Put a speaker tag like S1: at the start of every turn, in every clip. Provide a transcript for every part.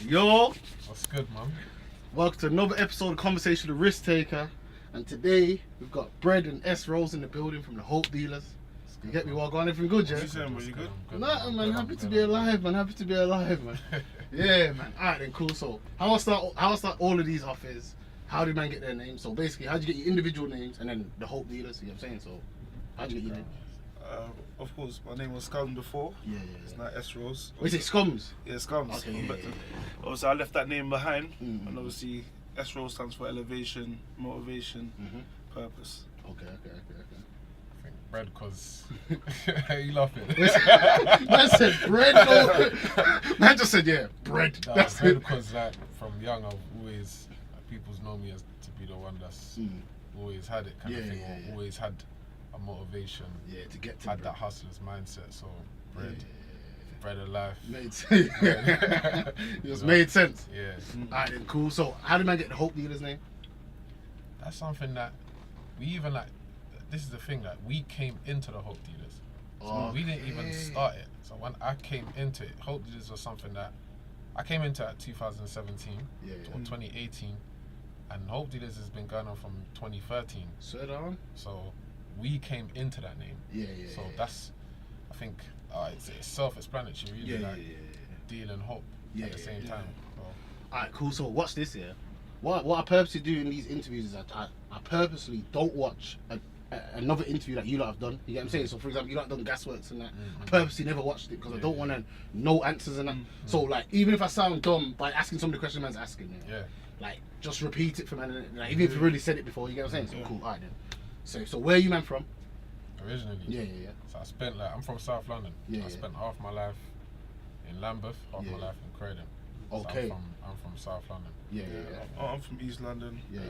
S1: Yo,
S2: What's good, man?
S1: welcome to another episode of Conversation with the Risk Taker. And today we've got Bread and S Rolls in the building from the Hope Dealers. You get me? Well, going everything good, yeah?
S3: What you saying, bro? You good?
S1: Nah, man, happy to be alive, man. Happy to be alive, man. Yeah, man. Alright then, cool. So how I start all of these off is how did man get their names? So basically, how did you get your individual names and then the Hope Dealers? You know what I'm saying? So how did you get your name?
S3: Of course, my name was Scum before.
S1: Yeah.
S3: It's now S Rose.
S1: Wait, is it Scums?
S3: Yeah, Scums.
S1: Okay, yeah.
S3: Obviously, I left that name behind,
S1: Mm.
S3: and obviously, S Rose stands for elevation, motivation, purpose.
S1: Okay.
S2: I think bread, because you laughing.
S1: Man said bread. No. Man just said bread.
S2: Nah,
S1: That's
S2: bread
S1: it.
S2: because like from young I've always people's know me as to be the one that's always had it kind of thing, or always had a motivation.
S1: Yeah, to get to
S2: had
S1: bread.
S2: that hustler's mindset. So bread of life.
S1: Made sense. It just made sense.
S2: Yeah,
S1: Alright then, cool. So how did man get the Hope Dealers name?
S2: that's something that we even like. This is the thing, like we came into the Hope Dealers. So we didn't even start it. So when I came into it, Hope Dealers was something that I came into at 2017 or 2018, and Hope Dealers has been going on from 2013.
S1: Swear on.
S2: So we came into that name. So that's, I think, it's self-explanatory, really. Deal and hope at the same time. So.
S1: Alright, cool. So watch this here. What I purposely do in these interviews is I purposely don't watch another interview that you lot have done. You get what I'm saying? So for example, you lot have done Gasworks and that. I purposely never watched it because I don't want to know answers and that. So like, even if I sound dumb by asking some of the questions man's asking, like just repeat it for man. Like, even if you really said it before, you get what I'm saying? So cool, alright then. So where are you man from?
S2: Originally.
S1: Yeah.
S2: So I spent I'm from South London. I spent half my life in Lambeth, half my life in Croydon.
S1: Okay.
S2: So I'm from South London.
S1: Yeah.
S3: I'm from East London.
S1: Yeah.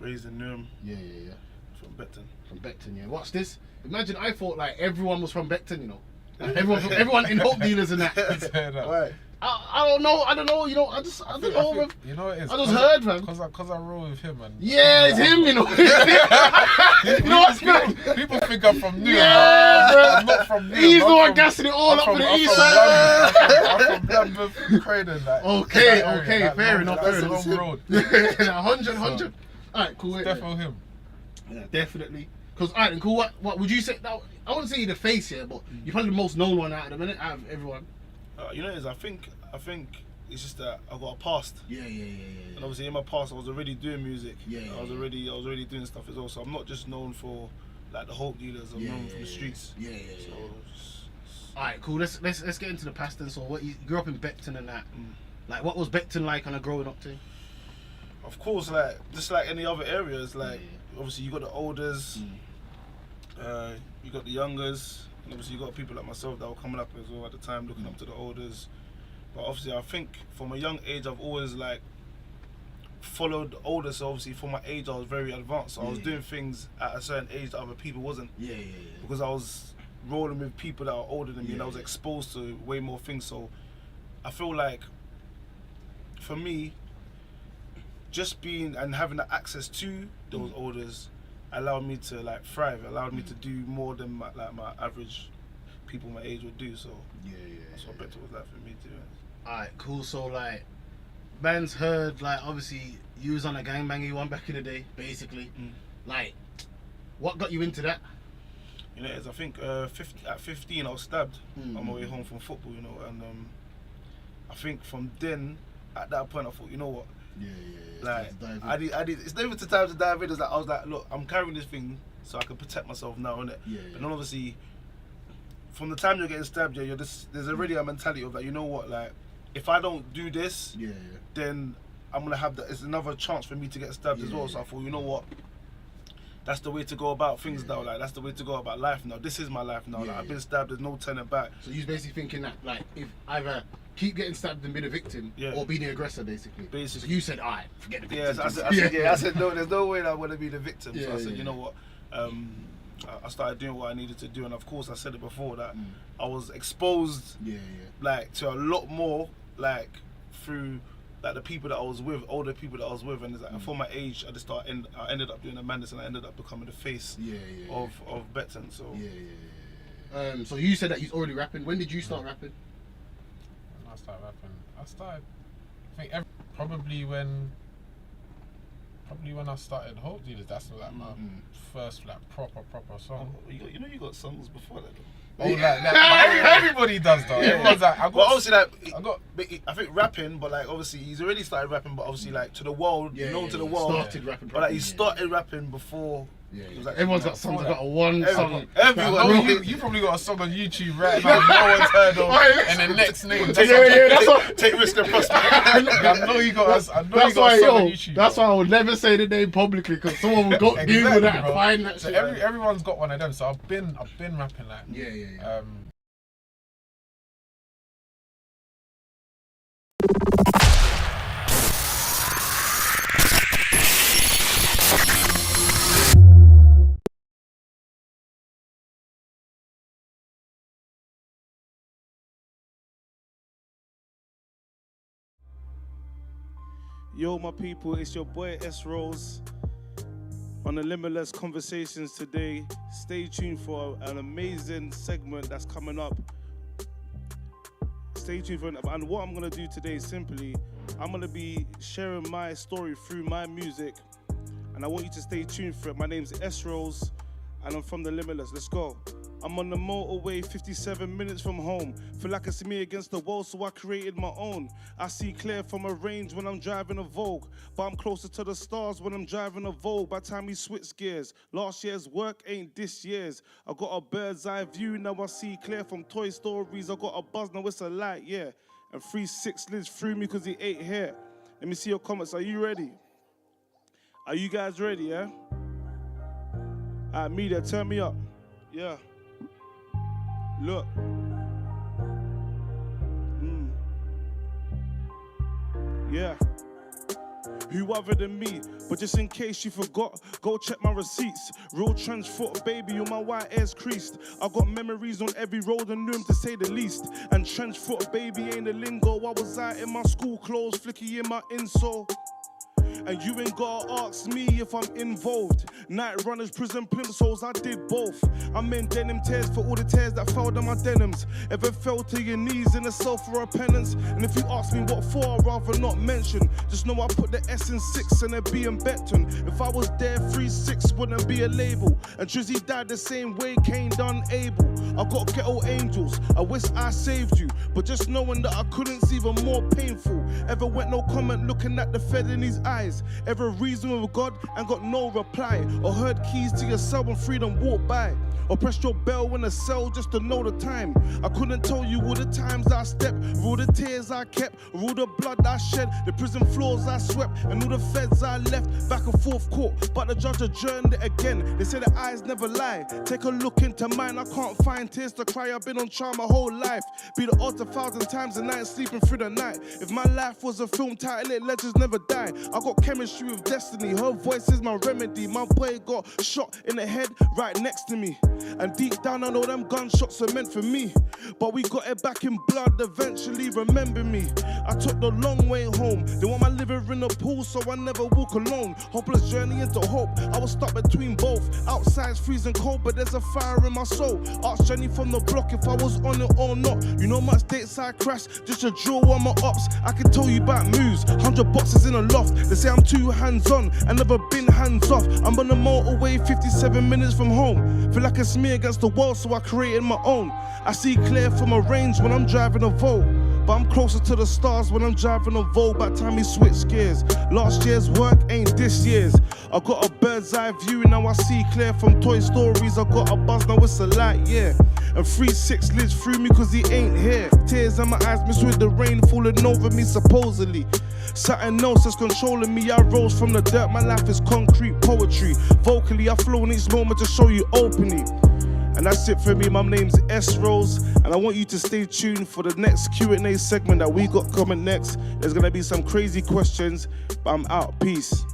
S3: Raised in Newham.
S1: Yeah.
S3: From Beckton.
S1: From Beckton, yeah. What's this? Imagine I thought like everyone was from Beckton, you know. Like, everyone in Hope Dealers and that.
S3: Right.
S1: I don't know. You know, I don't know.
S2: You know what it is?
S1: I just heard, man.
S2: Because I roll with him and.
S1: Yeah, it's him, you know. You know what's good?
S2: People think I'm from Newham.
S1: Yeah, bro.
S2: I'm not from Newham.
S1: He's the one gassing it all up for the east side.
S2: I'm from Lambeth, Croydon. Like,
S1: Okay, fair enough.
S2: That's the wrong road.
S1: 100. Alright, cool. Wait,
S2: Definitely him.
S1: Yeah, definitely. Because, alright, then cool. What would you say? Now, I wouldn't say you're the face here, but you're probably the most known one out of the minute, out of everyone.
S3: You know, I think it's just that I got a past.
S1: Yeah.
S3: And obviously in my past, I was already doing music. I was already doing stuff as well. So I'm not just known for like the Hope Dealers. I'm known from the streets.
S1: Yeah.
S3: So,
S1: alright, cool. Let's get into the past then. So, what you grew up in Beckton and that? Like, what was Beckton like, kind of growing up to?
S3: Of course, like just like any other areas, like obviously you got the olders, you got the youngers, and obviously you got people like myself that were coming up as well at the time, looking up to the olders. But obviously, I think from a young age, I've always like followed the olders. So obviously, for my age, I was very advanced. So I was doing things at a certain age that other people wasn't. Yeah. Because I was rolling with people that are older than me, and I was exposed to way more things. So I feel like for me, just being and having the access to those olders allowed me to like thrive. Allowed me to do more than my average people my age would do. So that's what Beckton was like for me too.
S1: Alright, cool. So like, man's heard like obviously you was on a gangbanger one back in the day, basically. Like, what got you into that?
S3: You know, I think at 15 I was stabbed on my way home from football. You know, and I think from then at that point I thought, you know what? Like, I did. It's not even the time to dive in. It's like I was like, look, I'm carrying this thing so I can protect myself now, innit? But then obviously, from the time you're getting stabbed, there's already a mentality of like, you know what, like, if I don't do this, then I'm gonna have it's another chance for me to get stabbed as well. So I thought, you know what, that's the way to go about things now. Like, that's the way to go about life now. This is my life now. Like, I've been stabbed. There's no turning back.
S1: So you're basically thinking that like, if either keep getting stabbed and be the victim, or be the aggressor, basically. So you said, alright, forget the victim.
S3: I said, no, there's no way that I want to be the victim. So I said, you know what, I started doing what I needed to do, and of course I said it before that I was exposed, like to a lot more, like through like the people that I was with, older people that I was with, and it's like for my age, I ended up doing the madness, and I ended up becoming the face of Beckton. So
S1: so you said that you're already rapping. When did you start rapping?
S2: When I started rapping, I think probably when I started Hope Dealers. That's like my first like proper song.
S3: You got songs before that though.
S2: Oh, like everybody does though. Everyone's like,
S3: I think rapping, but like obviously he's already started rapping, but obviously like to the world, known to the world.
S1: Started rapping,
S3: but like he started rapping before.
S1: Like, everyone's got songs. I've got one song.
S2: Everyone, you probably got a song on YouTube right now no one's heard of, and the next name.
S3: Take risk and prosper.
S2: I know you got a song on YouTube.
S1: That's why I would never say the name publicly, because someone will go Google that and find that.
S2: So everyone's got one of them. So I've been rapping like
S3: Yo, my people, it's your boy S Rose on the Limitless Conversations today. Stay tuned for an amazing segment that's coming up. Stay tuned for it. And what I'm gonna do today is simply, I'm gonna be sharing my story through my music, and I want you to stay tuned for it. My name's S Rose. and I'm from the Limitless. Let's go. I'm on the motorway, 57 minutes from home. Feel like it's me against the wall, so I created my own. I see clear from a range when I'm driving a Vogue, but I'm closer to the stars when I'm driving a Vogue. By the time we switch gears, last year's work ain't this year's. I got a bird's eye view, now I see clear from Toy Stories. I got a buzz, now it's a light, yeah. And 3-6 lives through me cause he ate hair. Let me see your comments. Are you ready? Are you guys ready, yeah? Alright, media, turn me up. Yeah. Look. Yeah. Who other than me? But just in case you forgot, go check my receipts. Real trench foot, baby, on my white air's creased. I got memories on every road and room, to say the least. And trench foot, baby, ain't a lingo. I was out in my school clothes, flicky in my insole. And you ain't gotta ask me if I'm involved. Night runners, prison plimsolls, I did both. I'm in denim tears for all the tears that fell down my denims. Ever fell to your knees in a cell for a penance? And if you ask me what for, I'd rather not mention. Just know I put the S in 6 and it be in Beckton. If I was there, 3-6 wouldn't be a label. And Drizzy died the same way Kane done Abel. I got ghetto angels, I wish I saved you. But just knowing that I couldn't's even more painful. Ever went no comment looking at the Fed in his eyes? Ever reason with God and got no reply? Or heard keys to your cell when freedom walked by? Or pressed your bell in a cell just to know the time? I couldn't tell you all the times I stepped, all the tears I kept, all the blood I shed, the prison floors I swept, and all the feds I left. Back and forth court, but the judge adjourned it again. They say the eyes never lie. Take a look into mine, I can't find tears to cry. I've been on trial my whole life. Be the odds 1,000 times a night, sleeping through the night. If my life was a film title, it legends never die. I got chemistry with destiny, her voice is my remedy. My boy got shot in the head right next to me. And deep down I know them gunshots are meant for me. But we got it back in blood eventually, remember me. I took the long way home. They want my liver in the pool so I never walk alone. Hopeless journey into hope, I was stuck between both. Outside's freezing cold but there's a fire in my soul. Ask Jenny from the block if I was on it or not. You know much dates I crashed, just a draw on my ops. I can tell you about moves, 100 boxes in a loft. They say I'm too hands-on, I never been hands-off. I'm on the motorway, 57 minutes from home. Feel like it's me against the wall, so I created my own. I see clear from a range when I'm driving a Vogue, but I'm closer to the stars when I'm driving a Vogue. By the time we switch gears, last year's work ain't this year's. I got a bird's eye view, now I see clear from Toy Stories. I got a buzz, now it's a light, yeah. And 3-6 lives through me cause he ain't here. Tears in my eyes mixed with the rain falling over me supposedly. Something else is controlling me. I rose from the dirt, my life is concrete poetry. Vocally I flow in each moment to show you openly. And that's it for me. My name's S Rose, and I want you to stay tuned for the next Q&A segment that we got coming next. There's gonna be some crazy questions, but I'm out. Peace.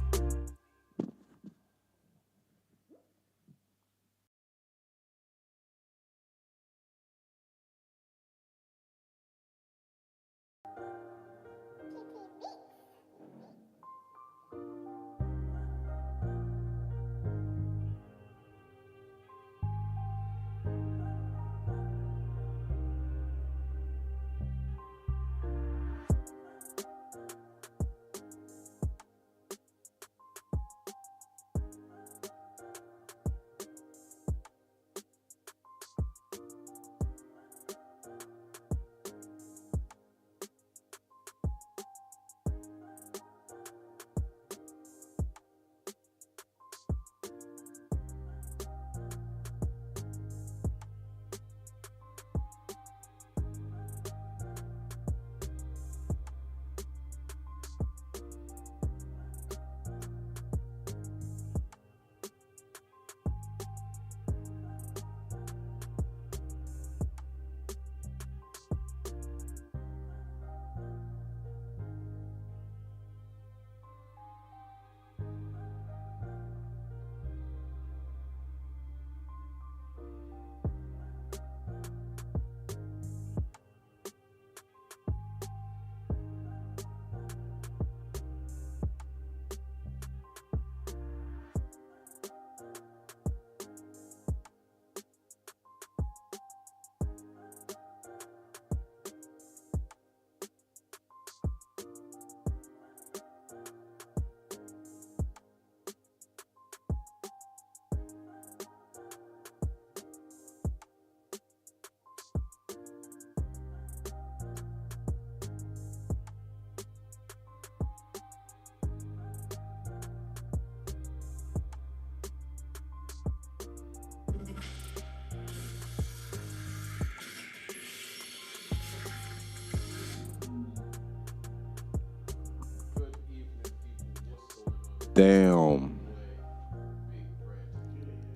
S4: Damn.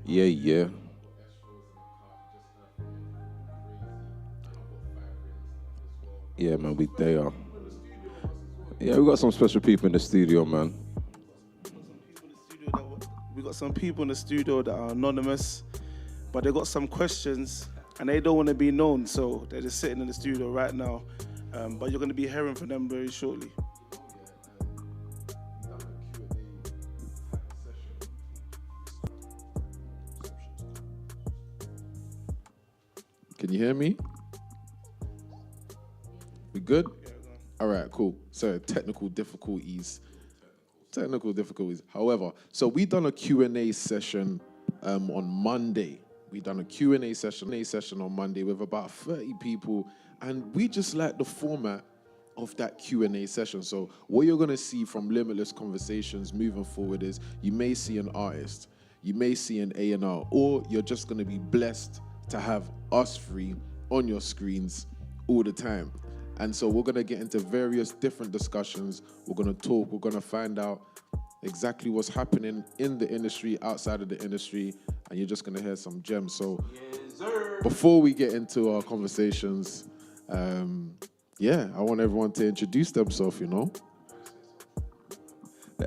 S4: Yeah. Yeah, man, we there. Yeah, we got some special people in the studio, man.
S3: We got some people in the studio that are anonymous, but they got some questions and they don't want to be known, so they're just sitting in the studio right now. But you're going to be hearing from them very shortly.
S5: Can you hear me? We good? All right, cool. So technical difficulties. However, so we done a Q&A session on Monday. We done a Q&A session on Monday with about 30 people, and we just like the format of that Q&A session. So what you're gonna see from Limitless Conversations moving forward is you may see an artist, you may see an A&R, or you're just gonna be blessed to have us three on your screens all the time. And so we're going to get into various different discussions. We're going to talk. We're going to find out exactly what's happening in the industry, outside of the industry, and you're just going to hear some gems. So before we get into our conversations, I want everyone to introduce themselves, you know.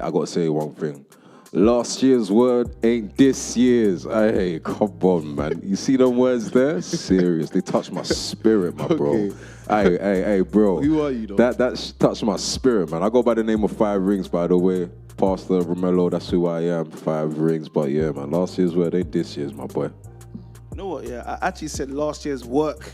S4: I got to say one thing. Last year's word ain't this year's. Hey, come on, man. You see them words there? Serious. They touch my spirit, my bro. Hey, bro.
S5: Who are you, though?
S4: That touched my spirit, man. I go by the name of 5 Rings, by the way. Pastor Romello, that's who I am. 5 Rings. But yeah, man, last year's word ain't this year's, my boy.
S3: You know what? Yeah, I actually said last year's work.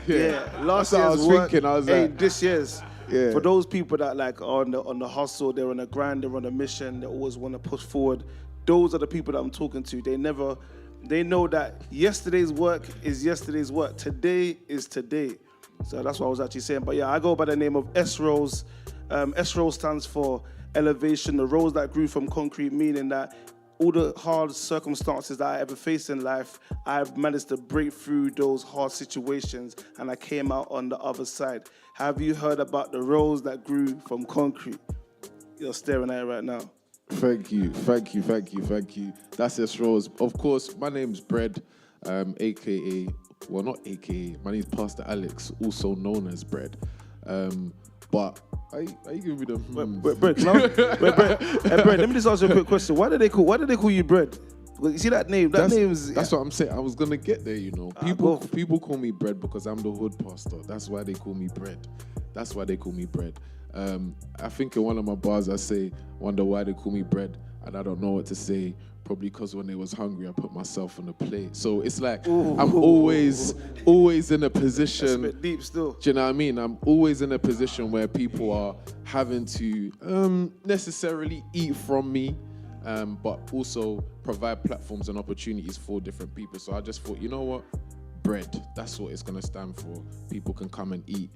S3: Yeah, last
S5: That's what I
S3: year's
S5: was
S3: work
S5: thinking. I was
S3: ain't
S5: like,
S3: this year's.
S5: Yeah.
S3: For those people that like are on the hustle, they're on the grind, they're on a mission, they always want to push forward. Those are the people that I'm talking to. They know that yesterday's work is yesterday's work. Today is today. So that's what I was actually saying. But yeah, I go by the name of S-Rose. S-Rose stands for elevation, the rose that grew from concrete, meaning that all the hard circumstances that I ever faced in life, I've managed to break through those hard situations and I came out on the other side. Have you heard about the rose that grew from concrete? You're staring at it right now.
S5: Thank you. That's S Rose. Of course, my name's Bread, aka, well, not aka, my name's Pastor Alex, also known as Bread. But are you giving me the
S3: Bread, Bread, let me just ask you a quick question. Why did they call you Bread? You see that name?
S5: That's what I'm saying. I was gonna get there, you know. People call me Bread because I'm the hood pastor. That's why they call me Bread. I think in one of my bars I say, wonder why they call me Bread, and I don't know what to say. Probably because when they was hungry, I put myself on the plate. So it's like I'm always in a position.
S3: That's a bit deep still.
S5: Do you know what I mean? I'm always in a position where people are having to necessarily eat from me, but also provide platforms and opportunities for different people. So I just thought, you know what? Bread. That's what it's going to stand for. People can come and eat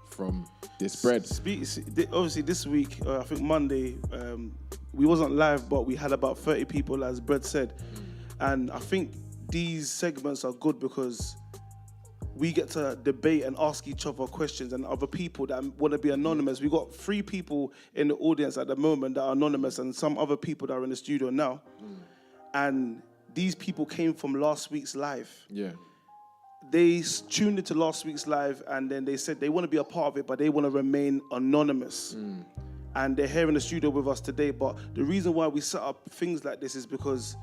S5: from this bread.
S3: Obviously, this week, I think Monday, we wasn't live, but we had about 30 people, as Bread said. And I think these segments are good because we get to debate and ask each other questions, and other people that want to be anonymous. We got 3 people in the audience at the moment that are anonymous, and some other people that are in the studio now. And these people came from last week's live.
S5: Yeah.
S3: They tuned into last week's live, and then they said they want to be a part of it, but they want to remain anonymous. And they're here in the studio with us today. But the reason why we set up things like this is because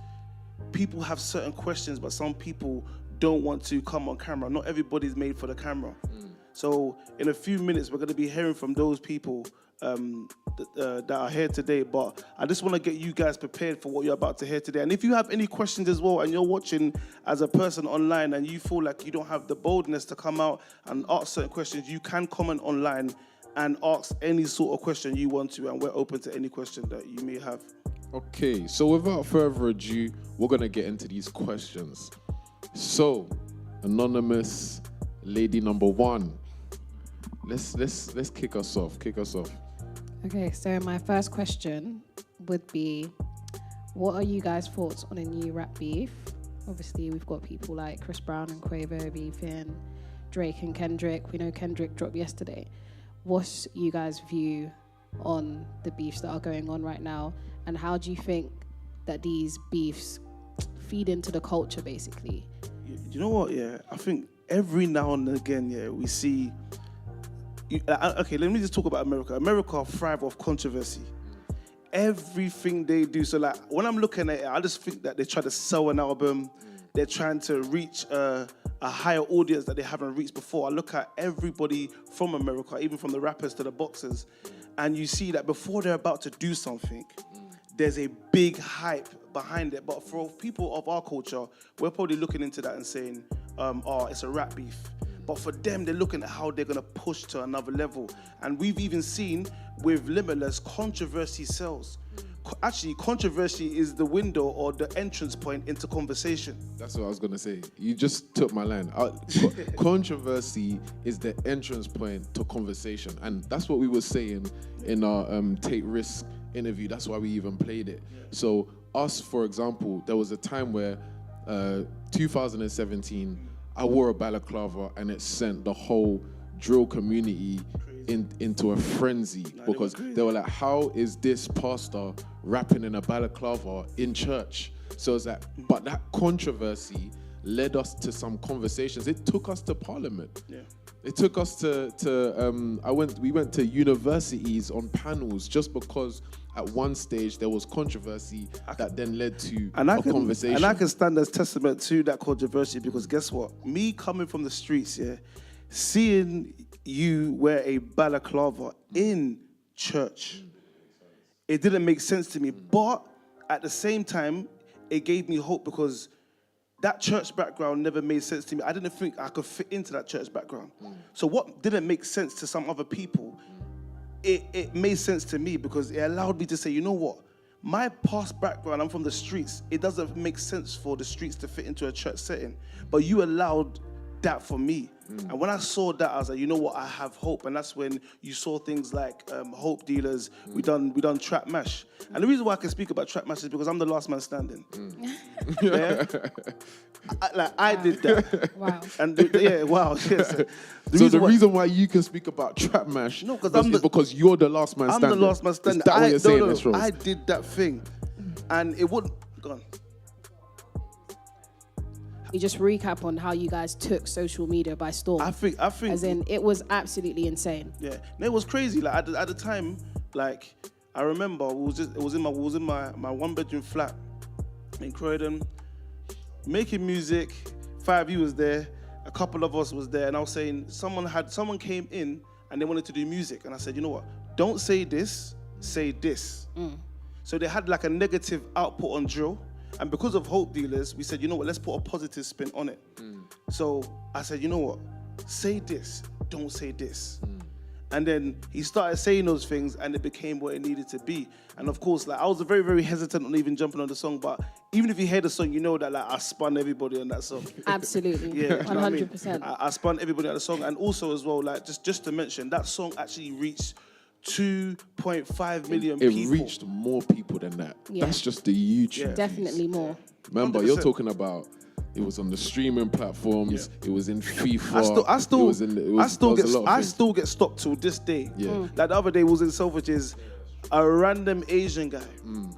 S3: people have certain questions, but some people don't want to come on camera. Not everybody's made for the camera. So in a few minutes, we're going to be hearing from those people that are here today. But I just want to get you guys prepared for what you're about to hear today. And if you have any questions as well, and you're watching as a person online and you feel like you don't have the boldness to come out and ask certain questions, you can comment online and ask any sort of question you want to, and we're open to any question that you may have.
S5: Okay, so without further ado, we're gonna get into these questions. So, anonymous lady number 1, let's kick us off.
S6: Okay, so my first question would be, what are you guys' thoughts on a new rap beef? Obviously, we've got people like Chris Brown and Quavo beefing, Drake and Kendrick. We know Kendrick dropped yesterday. What's you guys' view on the beefs that are going on right now? And how do you think that these beefs feed into the culture, basically?
S3: You know what? Yeah, I think every now and again, yeah, we see. Okay, let me just talk about America. America thrive off controversy. Everything they do. So like when I'm looking at it, I just think that they try to sell an album. They're trying to reach a higher audience that they haven't reached before. I look at everybody from America, even from the rappers to the boxers, and you see that before they're about to do something, there's a big hype behind it. But for people of our culture, we're probably looking into that and saying, oh, it's a rap beef. But for them, they're looking at how they're going to push to another level. And we've even seen with Limitless, controversy sells. Actually, controversy is the window or the entrance point into conversation.
S5: That's what I was going to say. You just took my line. Controversy is the entrance point to conversation. And that's what we were saying in our Take Risk interview. That's why we even played it. Yeah. So us, for example, there was a time where 2017, I wore a balaclava and it sent the whole drill community into a frenzy because they were like, how is this pastor rapping in a balaclava in church? So it's like, but that controversy led us to some conversations. It took us to Parliament. Yeah. It took us we went to universities on panels just because at one stage there was controversy that then led to conversation.
S3: And I can stand as testament to that controversy because guess what? Me coming from the streets, yeah, seeing you wear a balaclava in church, it didn't make sense to me. But at the same time, it gave me hope because that church background never made sense to me. I didn't think I could fit into that church background. So what didn't make sense to some other people, it made sense to me because it allowed me to say, you know what? My past background, I'm from the streets. It doesn't make sense for the streets to fit into a church setting. But you allowed that for me. And when I saw that, I was like, you know what? I have hope. And that's when you saw things like Hope Dealers. We done Trap Mash. And the reason why I can speak about Trap Mash is because I'm the last man standing. Yeah? I did that.
S6: Wow.
S3: And wow. Yes.
S5: The reason why you can speak about Trap Mash is because you're the last man standing.
S3: I'm the last man standing.
S5: Is that what you're saying, this, Rose?
S3: I did that thing. And it wouldn't... Go on.
S6: You just recap on how you guys took social media by storm.
S3: I think
S6: as in it was absolutely insane. Yeah,
S3: it was crazy. Like at the time, like I remember, it was in my 1-bedroom flat in Croydon, making music. 5 was there, a couple of us was there, and I was saying someone came in and they wanted to do music, and I said, you know what? Don't say this, say this. So they had like a negative output on drill. And because of Hope Dealers, we said, you know what, let's put a positive spin on it. So I said, you know what, say this, don't say this. And then he started saying those things and it became what it needed to be. And of course, like I was very, very hesitant on even jumping on the song, but even if you hear the song, you know that like I spun everybody on that song.
S6: Absolutely.
S3: Yeah,
S6: 100%.
S3: I spun everybody on the song. And also as well, like just to mention, that song actually reached 2.5 million people.
S5: It reached more people than that. Yeah. That's just the YouTube.
S6: Yeah. Definitely more.
S5: Remember, 100%. You're talking about it was on the streaming platforms. Yeah. It was in FIFA.
S3: I still get stopped till this day. Yeah. Like the other day was in Selfridges. A random Asian guy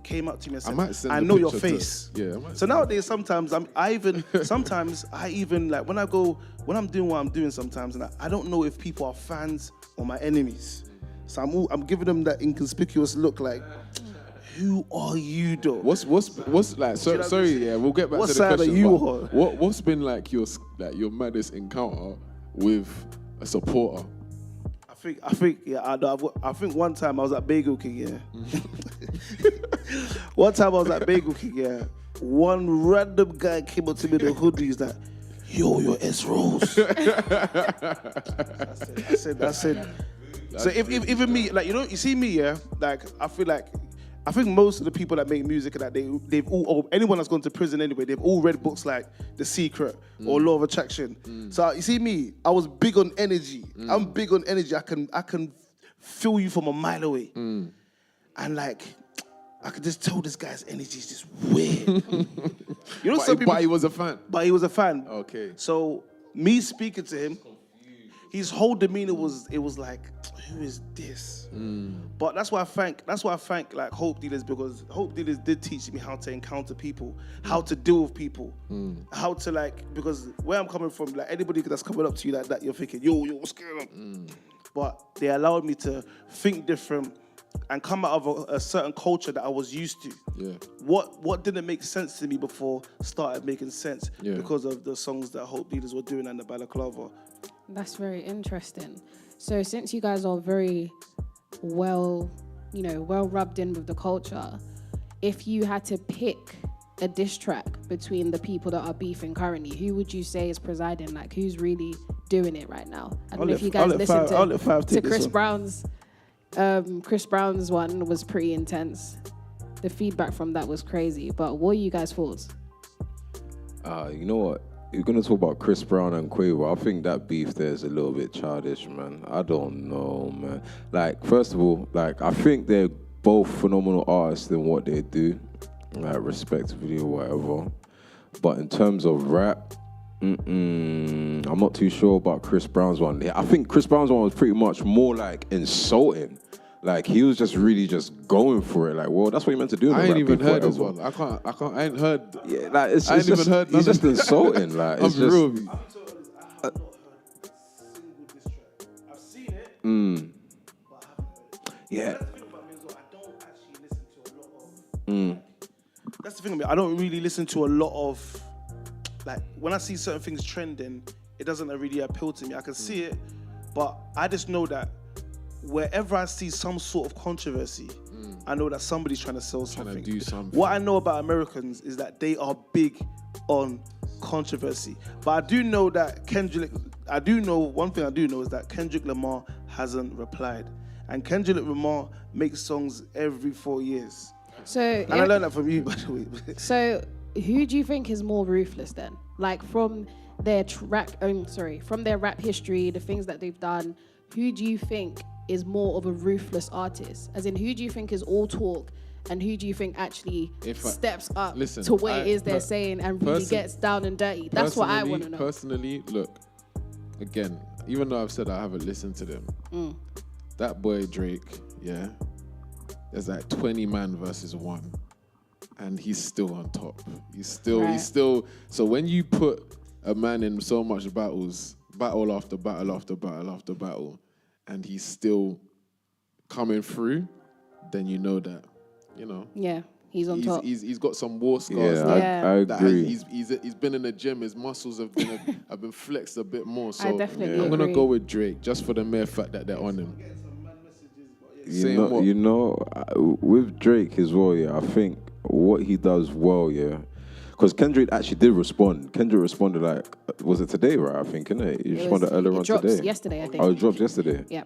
S3: came up to me and said, I know your face. So nowadays, sometimes I even like when I'm doing what I'm doing sometimes, and I don't know if people are fans or my enemies. So I'm giving them that inconspicuous look, like, who are you, though?
S5: What's like? Sorry, yeah, we'll get back to the question.
S3: What side are you on?
S5: What's been like your maddest encounter with a supporter?
S3: I think one time I was at Bagel King, yeah. One time I was at Bagel King, yeah. One random guy came up to me in the hoodies that, yo, you're S Rose. I said. So if even me, like, you see me, yeah, like I think most of the people that make music and that they've all, anyone that's gone to prison anyway, they've all read books like The Secret or Law of Attraction. So you see me, I was big on energy. I'm big on energy. I can feel you from a mile away. And like I could just tell this guy's energy is just weird. You know,
S5: but he was a fan.
S3: But he was a fan.
S5: Okay.
S3: So me speaking to him, his whole demeanor was like, who is this? But that's why I thank like Hope Dealers, because Hope Dealers did teach me how to encounter people, how to deal with people, how to like, because where I'm coming from, like anybody that's coming up to you like that, you're thinking, yo, what's going on? But they allowed me to think different and come out of a certain culture that I was used to.
S5: Yeah.
S3: What didn't make sense to me before started making sense because of the songs that Hope Dealers were doing and the balaclava.
S6: That's very interesting. So since you guys are very well rubbed in with the culture, if you had to pick a diss track between the people that are beefing currently, who would you say is presiding? Like, who's really doing it right now? I don't know if you guys listened to Chris Brown's. Chris Brown's one was pretty intense. The feedback from that was crazy. But what are you guys' thoughts?
S4: You know what? You're gonna talk about Chris Brown and Quavo. I think that beef there is a little bit childish, man. I don't know, man. Like, first of all, like I think they're both phenomenal artists in what they do, like respectively or whatever. But in terms of rap, I'm not too sure about Chris Brown's one. I think Chris Brown's one was pretty much more like insulting. Like he was just really just going for it. Like, well, that's what he meant to do.
S5: I ain't even heard as well. I ain't heard.
S4: Yeah, like
S5: I ain't even heard.
S4: He's just insulting. Like, it's just.
S5: Real with you.
S3: I've not heard a single diss track. I've seen it, but I haven't heard it.
S4: Yeah.
S3: That's the thing about me as well. I don't actually listen to a lot of. That's the thing about me. I don't really listen to a lot of. Like when I see certain things trending, it doesn't really appeal to me. I can see it, but I just know that wherever I see some sort of controversy, I know that somebody's trying to sell something.
S5: Trying to do something.
S3: What I know about Americans is that they are big on controversy. But I do know that one thing I do know is that Kendrick Lamar hasn't replied. And Kendrick Lamar makes songs every 4 years. And I learned that from you, by the way.
S6: So who do you think is more ruthless then? Like from their from their rap history, the things that they've done, who do you think is more of a ruthless artist? As in, who do you think is all talk and who do you think actually steps up to what it is they're saying and really gets down and dirty? That's what I want to know.
S5: Personally, look, again, even though I've said I haven't listened to them, that boy Drake, yeah, there's like 20 man versus 1. And he's still on top. He's still. So when you put a man in so much battles, battle after battle after battle after battle, and he's still coming through, then you know that,
S6: Yeah, he's on top.
S5: He's got some war scars.
S4: Yeah, I agree.
S5: He's been in the gym. His muscles have been flexed a bit more. So
S6: I definitely
S5: I'm gonna
S6: agree.
S5: go with Drake just for the mere fact that they're on him.
S4: With Drake as well, yeah, I think what he does well, yeah, because Kendrick actually did respond. Kendrick responded like, was it today, right? I think, innit? He responded earlier on today.
S6: Yesterday, I think.
S4: Oh, it dropped yesterday.
S6: Yeah.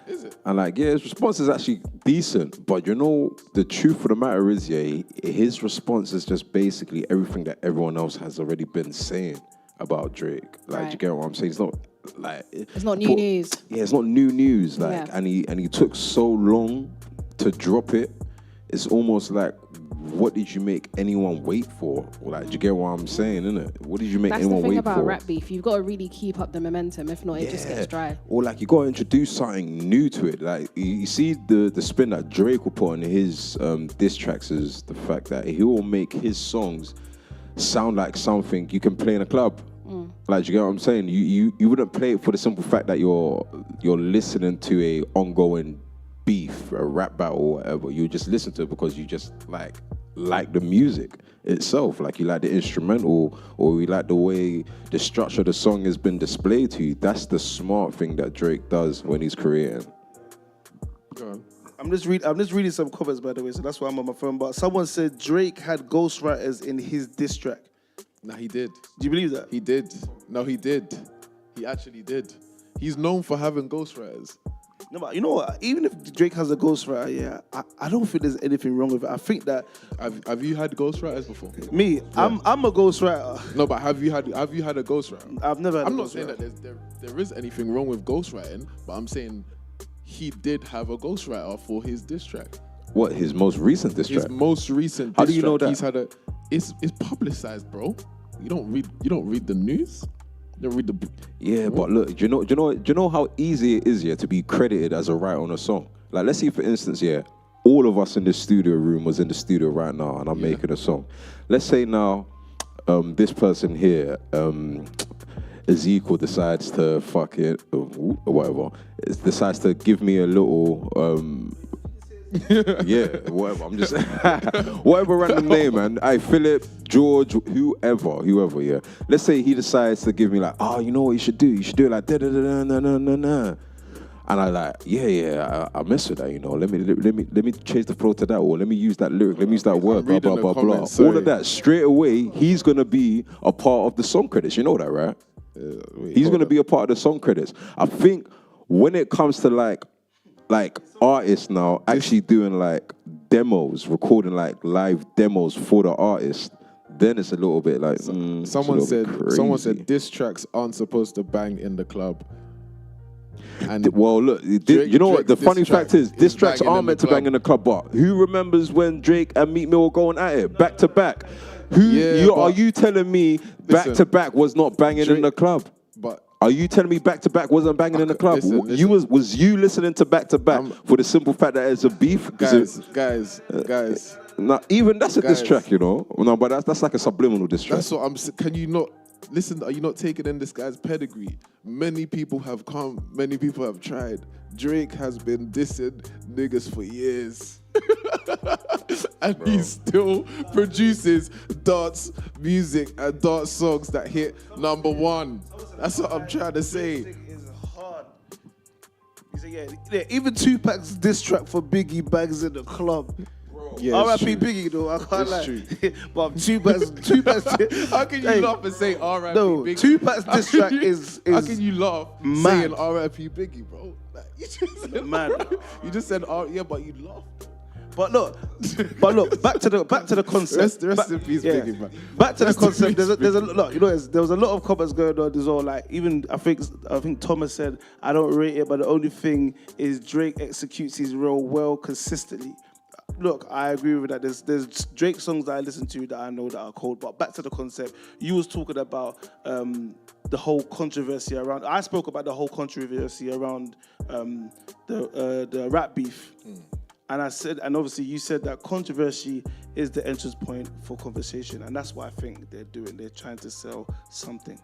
S5: Is it?
S4: And like, yeah, his response is actually decent, but the truth of the matter is, yeah, his response is just basically everything that everyone else has already been saying about Drake. Like, do you get what I'm saying? It's not like
S6: it's not new news.
S4: Yeah, it's not new news. Like, and he took so long to drop it. It's almost like, what did you make anyone wait for? Like, do you get what I'm saying, innit? What did you make anyone wait for?
S6: That's the thing about rap beef. You've got to really keep up the momentum. If not, it just gets dry.
S4: Or like, you got to introduce something new to it. Like, you see the spin that Drake will put on his diss tracks is the fact that he will make his songs sound like something you can play in a club. Like, do you get what I'm saying? You wouldn't play it for the simple fact that you're listening to a ongoing beef, a rap battle or whatever. You just listen to it because you just like the music itself, like you like the instrumental, or you like the way the structure of the song has been displayed to you. That's the smart thing that Drake does when he's creating.
S3: I'm just reading some comments, by the way, so that's why I'm on my phone. But someone said Drake had ghostwriters in his diss track.
S5: Nah, he did.
S3: Do you believe that?
S5: He did. No, he did. He actually did. He's known for having ghostwriters.
S3: No, but you know what? Even if Drake has a ghostwriter, yeah, I don't think there's anything wrong with it. I think that
S5: have you had ghostwriters before?
S3: Me, yeah. I'm a ghostwriter.
S5: No, but have you had a ghostwriter?
S3: I've never had
S5: I'm
S3: a
S5: not
S3: ghostwriter.
S5: saying that there is anything wrong with ghostwriting, but I'm saying he did have a ghostwriter for his diss track.
S4: What, his most recent diss track?
S5: His most recent
S4: How
S5: diss
S4: do you know
S5: track,
S4: that?
S5: it's publicized, bro. You don't read the news? You read the.
S4: Yeah, but look, do you know how easy it is, to be credited as a writer on a song? Like, let's say, for instance, all of us in the studio room was in the studio right now, and I'm making a song. Let's say now, this person here, Ezekiel, decides to whatever, decides to give me a little, whatever. I'm just whatever random name, man. Philip, George, whoever, yeah. Let's say he decides to give me like, you know what you should do? You should do it like da da da da da da da. And I like, I mess with that, you know. Let me change the flow to that, or let me use that lyric, let me use that word, blah blah blah blah. All of that straight away, he's gonna be a part of the song credits. You know that, right? He's gonna be a part of the song credits. I think when it comes to like artists now actually doing like demos, recording like live demos for the artist, then it's a little bit like
S5: someone said diss tracks aren't supposed to bang in the club. And
S4: well, look, you know what? The funny fact is, diss tracks aren't meant to bang in the club. But who remembers when Drake and Meek Mill were going at it back to back? Are you telling me back to back was not banging in the club?
S5: But
S4: are you telling me back to back wasn't banging in the club? Listen. Was you listening to back for the simple fact that it's a beef?
S5: Guys.
S4: Nah, even that's a diss track, you know. No, but that's like a subliminal diss track.
S5: That's what I'm. Can you not? Listen, are you not taking in this guy's pedigree? Many people have come, many people have tried. Drake has been dissing niggas for years. And he still produces dance music and dance songs that hit #1. That's what I'm trying to say.
S3: It's hard. You say, even Tupac's diss track for Biggie bangs in the club.
S5: Yeah,
S3: R.I.P. Biggie though, I can't lie.
S5: True.
S3: But Tupac's
S5: how can you laugh and say R.I.P.
S3: No,
S5: Biggie?
S3: Tupac's diss track is
S5: how can you laugh
S3: mad.
S5: saying R.I.P. Biggie, bro? Like, you just said
S3: mad.
S5: You just said but you laughed.
S3: But look, back to the concept.
S5: Rest in peace, Biggie, man.
S3: Back to the concept. There's a lot. You know, there was a lot of comments going on. There's all like, even I think Thomas said, I don't rate it, but the only thing is Drake executes his role well consistently. Look, I agree with that. There's Drake songs that I listen to that I know that are cold. But back to the concept, you was talking about the whole controversy around. I spoke about the whole controversy around the rap beef. And I said, and obviously you said that controversy is the entrance point for conversation, and that's what I think they're doing. They're trying to sell something.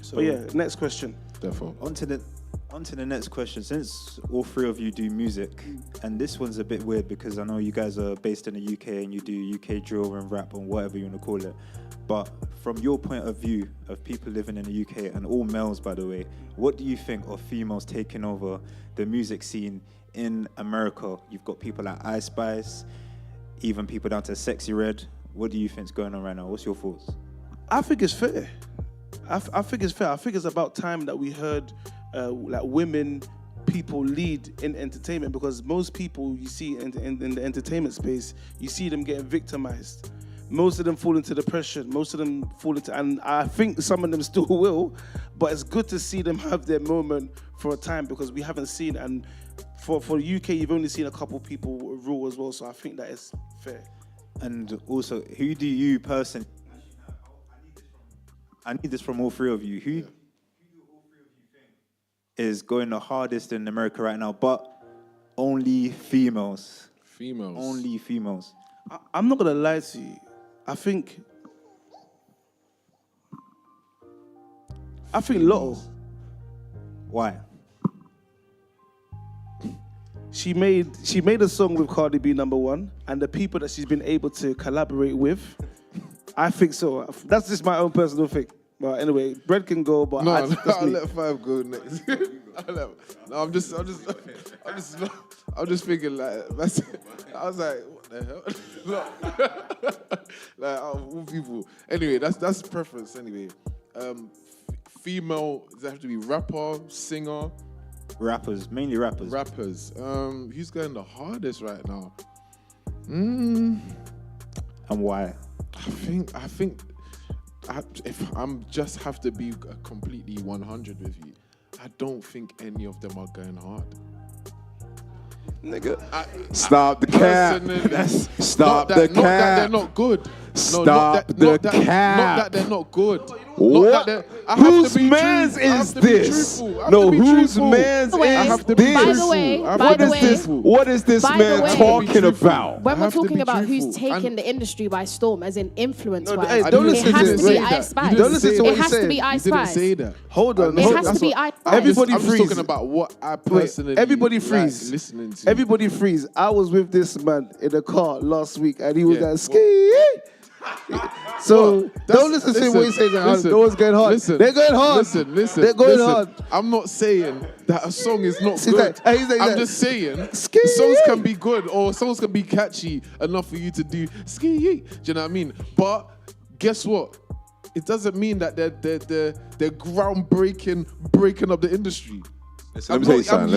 S3: So, but yeah, next question.
S5: Therefore,
S7: on to the next question. Since all three of you do music, and this one's a bit weird because I know you guys are based in the UK and you do UK drill and rap and whatever you want to call it. But from your point of view of people living in the UK, and all males, by the way, what do you think of females taking over the music scene in America? You've got people like Ice Spice, even people down to Sexy Red. What do you think's going on right now? What's your thoughts?
S3: I think it's fair. I think it's fair. I think it's about time that we heard like women people lead in entertainment, because most people you see in the entertainment space, you see them getting victimized. Most of them fall into depression. Most of them fall into, and I think some of them still will, but it's good to see them have their moment for a time, because we haven't seen, and for the UK, you've only seen a couple people rule as well, so I think that is fair.
S7: And also, who do you personally... I need this from all three of you. Who do all three of you think is going the hardest in America right now, but only females?
S5: Females.
S7: Only females.
S3: I'm not going to lie to you. I think Lotto.
S7: Why?
S3: She made a song with Cardi B #1, and the people that she's been able to collaborate with, I think so. That's just my own personal thing. But anyway, Bread can go, but
S5: I'll let Five go next. I'm just thinking like that's. I was like, what the hell? Like all people. Anyway, that's preference. Anyway, female. Does it have to be rapper, singer?
S7: Rappers, mainly rappers.
S5: Rappers. Who's going the hardest right now?
S7: And why?
S5: I think if I'm just have to be completely 100 with you, I don't think any of them are going hard.
S4: Nigga, stop the cap. Stop the cap.
S5: Not that they're not good.
S4: Stop the cap.
S5: Not that they're not good.
S4: What?
S5: I have to
S4: Whose
S5: be
S4: man's
S5: true. I have
S4: is
S5: to be
S4: this?
S5: truthful. I have
S4: No,
S5: to be
S4: whose
S5: truthful.
S4: man's
S6: By the way,
S4: is
S5: I have to be
S4: this?
S6: by the
S5: truthful.
S6: way,
S5: I have
S6: by
S5: to
S6: the
S5: be
S6: way-
S5: truthful.
S4: What is this
S6: By the
S4: man
S6: way-
S4: talking
S5: Truthful.
S4: about?
S6: When
S5: I
S6: we're
S5: have to
S6: talking
S5: be
S6: about who's
S5: truthful.
S6: taken
S5: And-
S6: the industry by storm, as in influence
S3: No,
S6: wise,
S3: hey,
S5: I
S3: don't
S5: didn't
S3: listen
S6: it has
S3: to
S6: to
S3: this.
S6: be
S5: say that.
S6: Ice Spice.
S5: You didn't
S3: Don't listen
S5: say
S3: to what
S6: It
S5: that.
S3: he's
S6: has to
S3: saying.
S6: be Ice
S5: You didn't
S6: Spice.
S5: say that.
S3: Hold on.
S6: It
S3: hold
S6: has
S3: on.
S6: to be Ice Spice.
S3: Everybody
S5: I'm just
S3: freeze.
S5: talking about what I
S3: Wait,
S5: personally
S3: everybody
S5: like
S3: freeze.
S5: listening to.
S3: Everybody freeze. I was with this man in the car last week and he was
S5: Yeah.
S3: like, ski. So
S5: That's-
S3: don't listen to what he's saying. No one's going hard.
S5: Listen,
S3: They're going hard.
S5: Listen.
S3: They're going
S5: listen.
S3: hard.
S5: I'm not saying that a song is not
S3: He's
S5: good.
S3: like- he's like-
S5: I'm just saying
S3: Ski.
S5: songs can be good or songs can be catchy enough for you to do ski. Do you know what I mean? But guess what? It doesn't mean that they're groundbreaking, breaking up the industry.
S4: Let me tell you something.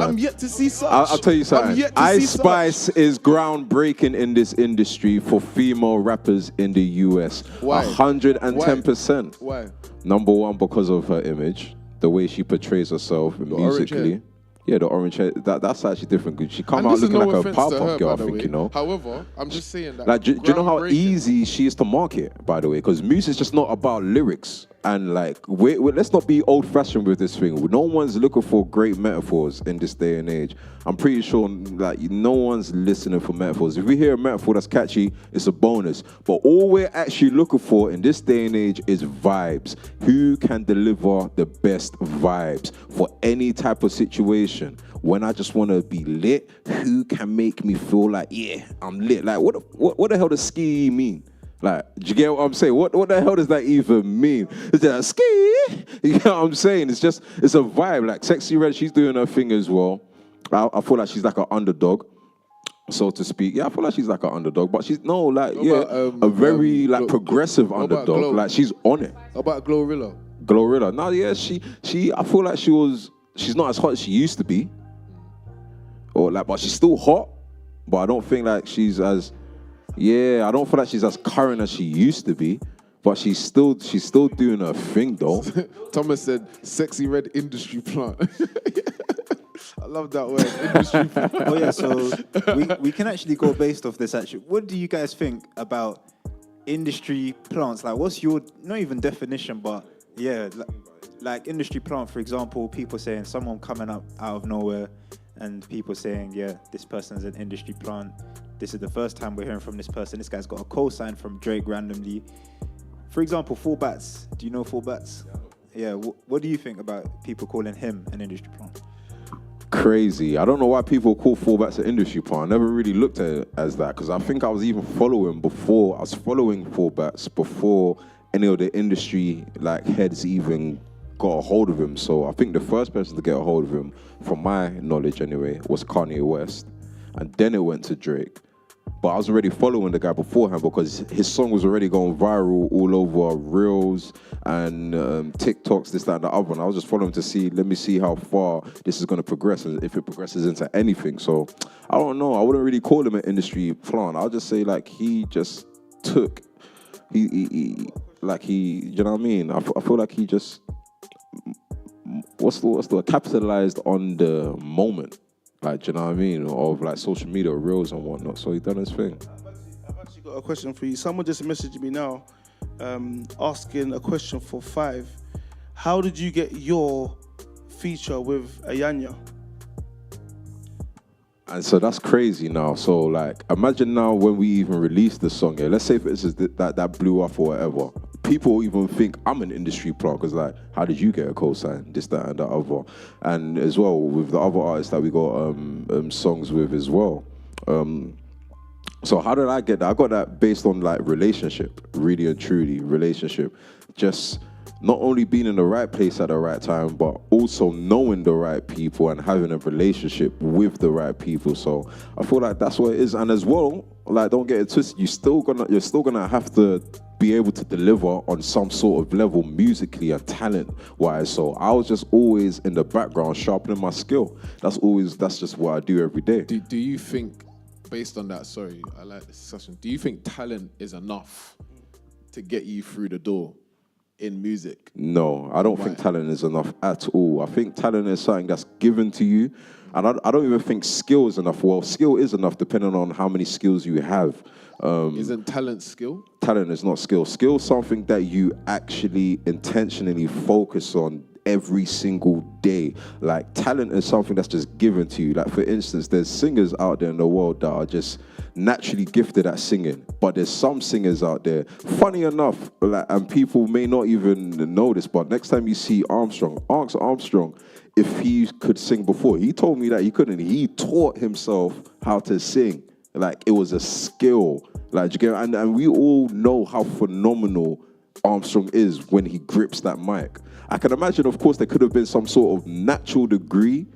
S5: I'm yet to see such.
S4: I'll tell you
S5: I'm
S4: something.
S5: yet to see
S4: Ice
S5: such.
S4: Spice is groundbreaking in this industry for female rappers in the US.
S5: Why?
S4: 110%.
S5: Why?
S4: Number one, because of her image, the way she portrays herself
S5: orange
S4: musically.
S5: hair.
S4: Yeah, the orange hair. That's actually different. Good. She come
S5: And
S4: out
S5: this is
S4: looking
S5: no
S4: like a
S5: offense to
S4: pop-up
S5: her,
S4: girl,
S5: by
S4: I
S5: the
S4: think,
S5: way.
S4: you know.
S5: However, I'm just saying that.
S4: Like, do you know how
S5: groundbreaking.
S4: easy she is to market, by the way? Because music's just not about lyrics. And like, let's not be old-fashioned with this thing. No one's looking for great metaphors in this day and age. I'm pretty sure like no one's listening for metaphors. If we hear a metaphor that's catchy, it's a bonus. But all we're actually looking for in this day and age is vibes. Who can deliver the best vibes for any type of situation? When I just want to be lit, who can make me feel like, yeah, I'm lit? Like, what the hell does ski mean? Like, do you get what I'm saying? What the hell does that even mean? Is that a ski? You know what I'm saying? It's a vibe. Like, Sexy Red, she's doing her thing as well. I feel like she's like an underdog, so to speak. Yeah, I feel like she's like an underdog, but she's, no, like,
S5: What
S4: yeah,
S5: about,
S4: a very, like, progressive
S5: what about
S4: underdog.
S5: Glow?
S4: Like, she's on it.
S5: How about Glorilla?
S4: Glorilla. No, yeah, I feel like she's not as hot as she used to be. Or like, but she's still hot, but I don't think like she's as, I don't feel like she's as current as she used to be, but she's still doing her thing though.
S5: Thomas said, "Sexy Red industry plant." I love that word, industry plant.
S7: Oh yeah, so we can actually go based off this. Actually, what do you guys think about industry plants? Like, what's your not even definition, but yeah, like industry plant, for example, people saying someone coming up out of nowhere, and people saying, yeah, this person's an industry plant. This is the first time we're hearing from this person. This guy's got a co-sign from Drake randomly. For example, Four Bats. Do you know Four Bats? Yeah. What do you think about people calling him an industry plant?
S4: Crazy. I don't know why people call Four Bats an industry plant. I never really looked at it as that because I think I was even following Four Bats before any of the industry like heads even got a hold of him. So I think the first person to get a hold of him, from my knowledge anyway, was Kanye West, and then it went to Drake. But I was already following the guy beforehand because his song was already going viral all over Reels and TikToks, this, that, and the other. And I was just following to let me see how far this is going to progress and if it progresses into anything. So I don't know. I wouldn't really call him an industry plant. I'll just say like he just took, you know what I mean? I feel like he just, what's the capitalized on the moment. Like, do you know what I mean? Of like social media, Reels and whatnot. So he done his thing.
S3: I've actually got a question for you. Someone just messaged me now, asking a question for 5. How did you get your feature with Ayanya?
S4: And so that's crazy now. So like, imagine now when we even release the song, yeah, let's say for instance that blew up or whatever. People even think I'm an industry plant because like, how did you get a co-sign? This, that, and the other. And as well with the other artists that we got songs with as well. So how did I get that? I got that based on like relationship, really and truly relationship. Just not only being in the right place at the right time, but also knowing the right people and having a relationship with the right people. So I feel like that's what it is. And as well, like, don't get it twisted, you're still gonna have to be able to deliver on some sort of level musically and talent-wise. So I was just always in the background sharpening my skill. That's just what I do every day.
S5: Do you think, based on that, sorry, I like this discussion, do you think talent is enough to get you through the door in music?
S4: No, I don't think
S5: Why?
S4: talent is enough at all. I think talent is something that's given to you. And I don't even think skill is enough. Well, skill is enough depending on how many skills you have.
S5: Isn't talent skill?
S4: Talent is not skill. Skill is something that you actually intentionally focus on every single day. Like, talent is something that's just given to you. Like, for instance, there's singers out there in the world that are just naturally gifted at singing, but there's some singers out there, funny enough, like, and people may not even know this, but next time you see Armstrong, ask Armstrong if he could sing before. He told me that he couldn't. He taught himself how to sing. Like, it was a skill. Like, you get, and we all know how phenomenal Armstrong is when he grips that mic. I can imagine, of course, there could have been some sort of natural degree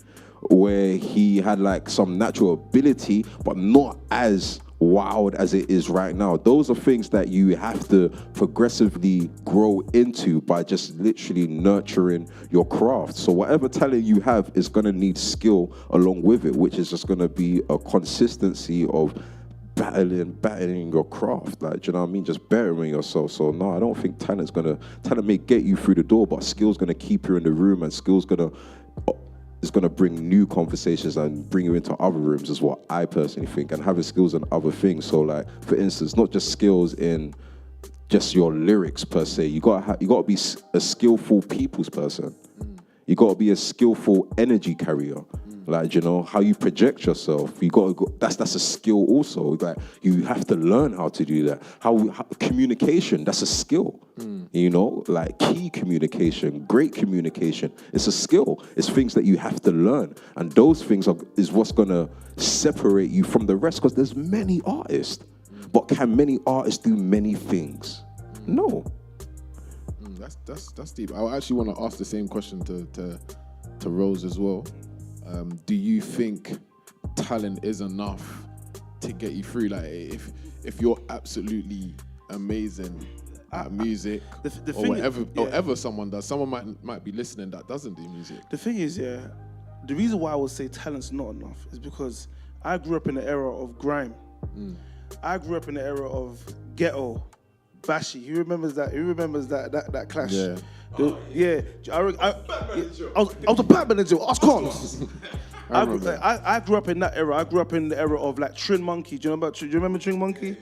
S4: where he had like some natural ability, but not as wild as it is right now. Those are things that you have to progressively grow into by just literally nurturing your craft. So whatever talent you have is going to need skill along with it, which is just going to be a consistency of battling your craft. Like, do you know what I mean? Just bettering yourself. So no, I don't think talent may get you through the door, but skill's gonna keep you in the room, and skill's gonna bring new conversations and bring you into other rooms, is what I personally think. And having skills in other things. So like, for instance, not just skills in just your lyrics per se. You gotta be a skillful people's person. You gotta be a skillful energy carrier. Like, you know, how you project yourself. You gotta go, that's a skill also. Like, you have to learn how to do that. How communication, that's a skill. You know, like key communication, great communication. It's a skill. It's things that you have to learn. And those things is what's gonna separate you from the rest, because there's many artists. But can many artists do many things? No.
S5: That's deep. I actually want to ask the same question to Rose as well. Do you think talent is enough to get you through? Like, if you're absolutely amazing at music,
S3: the
S5: or
S3: thing
S5: whatever,
S3: is,
S5: whatever someone does, someone might be listening that doesn't do music.
S3: The thing is, the reason why I would say talent's not enough is because I grew up in the era of grime. I grew up in the era of ghetto, bashy. Who remembers that? Who remembers that clash?
S5: Yeah.
S3: I was a bad manager. Ask Carlos. I grew up in that era. I grew up in the era of like Trin Monkey. Do you remember Trin Monkey?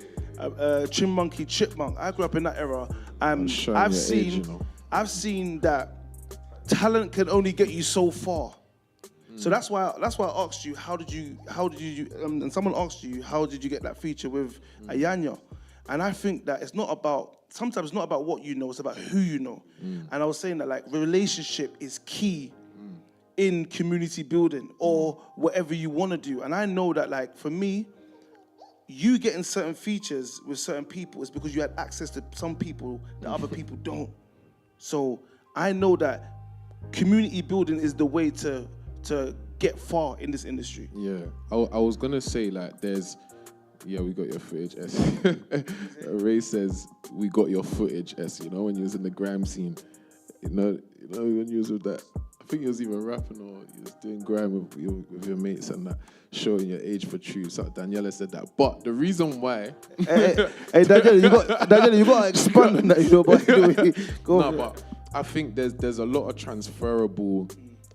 S3: Trin Monkey, Chipmunk. I grew up in that era, and I've seen that talent can only get you so far. So that's why I asked you, how did you and someone asked you, how did you get that feature with Ayanya? And I think that sometimes it's not about what you know, it's about who you know. And I was saying that like relationship is key in community building or whatever you want to do. And I know that like for me, you getting certain features with certain people is because you had access to some people that other people don't. So I know that community building is the way to get far in this industry.
S5: Yeah, I was gonna say like we got your footage, S. Ray says we got your footage, S. You know, when you was in the grime scene, you know when you was with that. I think he was even rapping or he was doing grime with your mates and that, showing your age for truth. So Daniela said that. But the reason why...
S3: hey, Daniela, you got to expand on that, you know, but
S5: but I think there's a lot of transferable...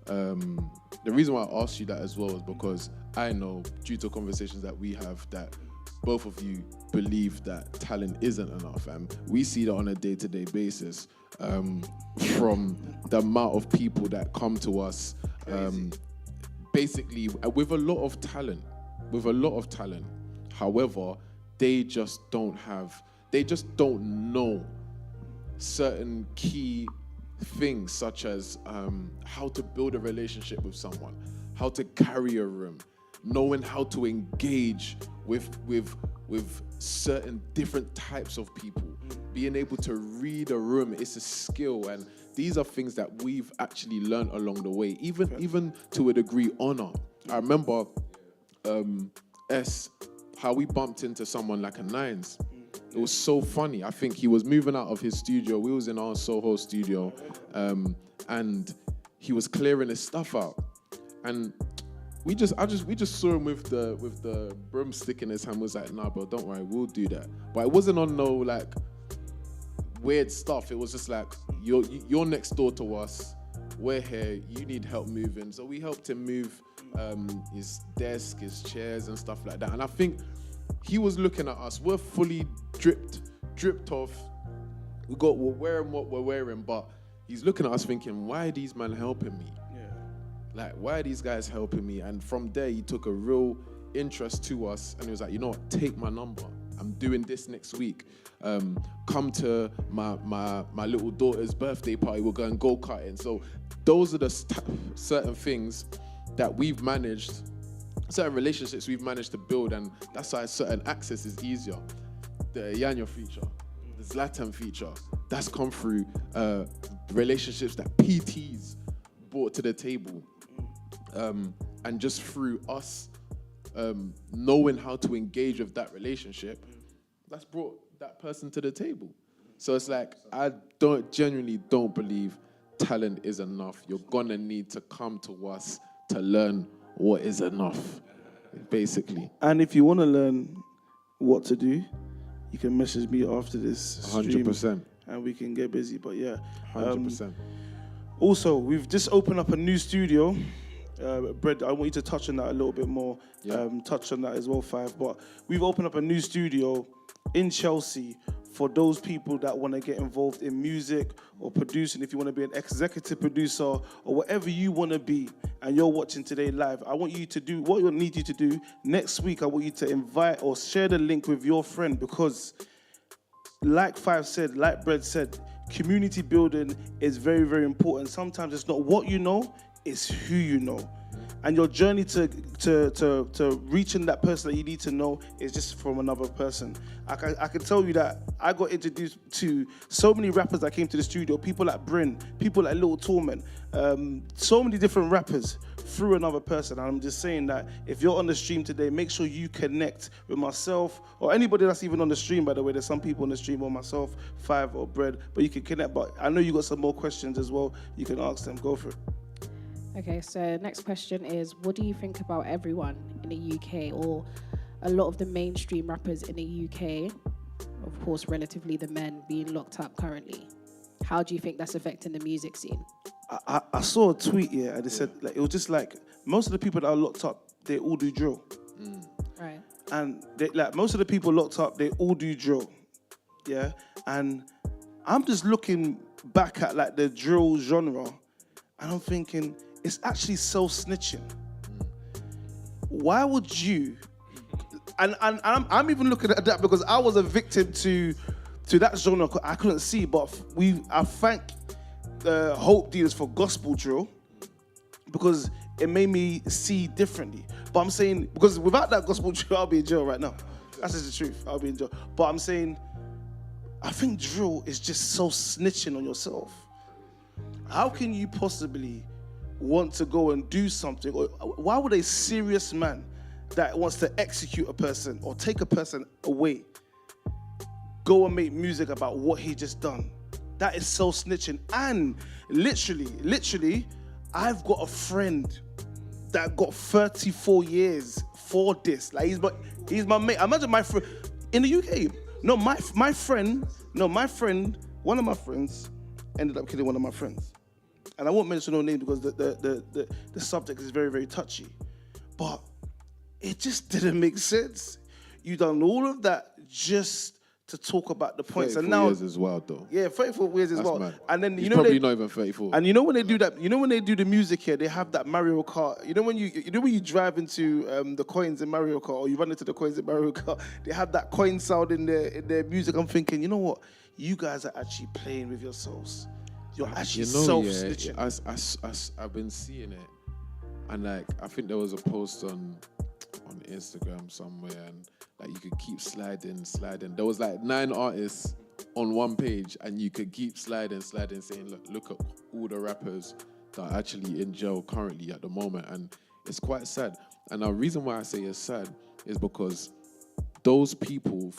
S5: the reason why I asked you that as well is because I know, due to conversations that we have, that both of you believe that talent isn't enough. And we see that on a day-to-day basis. From the amount of people that come to us, basically with a lot of talent. However, they just don't know certain key things, such as how to build a relationship with someone, how to carry a room, knowing how to engage with certain different types of people, being able to read a room is a skill, and these are things that we've actually learned along the way, even to a degree honor. I remember how we bumped into someone like a Nines. It was so funny. I think he was moving out of his studio. We was in our Soho studio, and he was clearing his stuff out, and we just saw him with the broomstick in his hand. Was like, nah, bro, don't worry, we'll do that. But it wasn't on no like weird stuff. It was just like, you're next door to us. We're here. You need help moving. So we helped him move his desk, his chairs, and stuff like that. And I think he was looking at us. We're fully dripped off. We're wearing what we're wearing, but he's looking at us thinking, why are these men helping me?
S3: Yeah.
S5: Like, why are these guys helping me? And from there, he took a real interest to us, and he was like, you know what, take my number. I'm doing this next week. Come to my little daughter's birthday party. We're going go-karting. So those are the certain things that we've managed, certain relationships we've managed to build, and that's why certain access is easier. The Yanyo feature, the Zlatan feature, that's come through relationships that PTs brought to the table, and just through us knowing how to engage with that relationship, that's brought that person to the table. So it's like, I genuinely don't believe talent is enough. You're gonna need to come to us to learn what is enough, basically.
S3: And if you want to learn what to do, you can message me after this stream
S5: 100%.
S3: and we can get busy. But yeah,
S5: 100%.
S3: Also, we've just opened up a new studio. Brett, I want you to touch on that a little bit more.
S5: Yeah.
S3: Touch on that as well, Five. But we've opened up a new studio in Chelsea for those people that want to get involved in music or producing. If you want to be an executive producer or whatever you want to be, and you're watching today live, I want you to do what I need you to do next week. I want you to invite or share the link with your friend, because like Five said, like Brett said, community building is very, very important. Sometimes it's not what you know, it's who you know. And your journey to reaching that person that you need to know is just from another person. I can tell you that I got introduced to so many rappers that came to the studio, people like Bryn, people like Little Torment, so many different rappers through another person. And I'm just saying that if you're on the stream today, make sure you connect with myself or anybody that's even on the stream, by the way. There's some people on the stream, or myself, Five, or Bread, but you can connect. But I know you got some more questions as well. You can ask them. Go for it.
S6: Okay, so next question is, what do you think about everyone in the UK, or a lot of the mainstream rappers in the UK, of course, relatively the men, being locked up currently? How do you think that's affecting the music scene?
S3: I saw a tweet here, and it said, like, it was just like, most of the people that are locked up, they all do drill.
S6: Right.
S3: And most of the people locked up, they all do drill. Yeah? And I'm just looking back at like the drill genre, and I'm thinking, it's actually self-snitching. Why would you? And I'm even looking at that because I was a victim to that genre. I couldn't see, but I thank Hope Dealers for gospel drill, because it made me see differently. But I'm saying, because without that gospel drill, I'll be in jail right now. That's just the truth. I'll be in jail. But I'm saying, I think drill is just so snitching on yourself. How can you possibly want to go and do something? Or why would a serious man that wants to execute a person or take a person away go and make music about what he just done? That is so snitching. And literally, I've got a friend that got 34 years for this. Like, he's my mate. Imagine my friend in the UK. No, my friend, one of my friends ended up killing one of my friends. And I won't mention no name because the subject is very, very touchy. But it just didn't make sense. You done all of that just to talk about the points.
S5: 34
S3: and now
S5: years is wild, though.
S3: Yeah, 34 years as
S5: That's
S3: well.
S5: mad.
S3: And then
S5: He's probably not even 34.
S3: And you know when they do that, when they do the music here, they have that Mario Kart. You know when you drive into the coins in Mario Kart, or you run into the coins in Mario Kart, they have that coin sound in their music. I'm thinking, you know what? You guys are actually playing with yourselves. You're actually self-snitching.
S5: I've been seeing it, and like I think there was a post on Instagram somewhere, and like you could keep sliding. There was like 9 artists on one page, and you could keep sliding, saying, look at all the rappers that are actually in jail currently at the moment, and it's quite sad. And the reason why I say it's sad is because those people,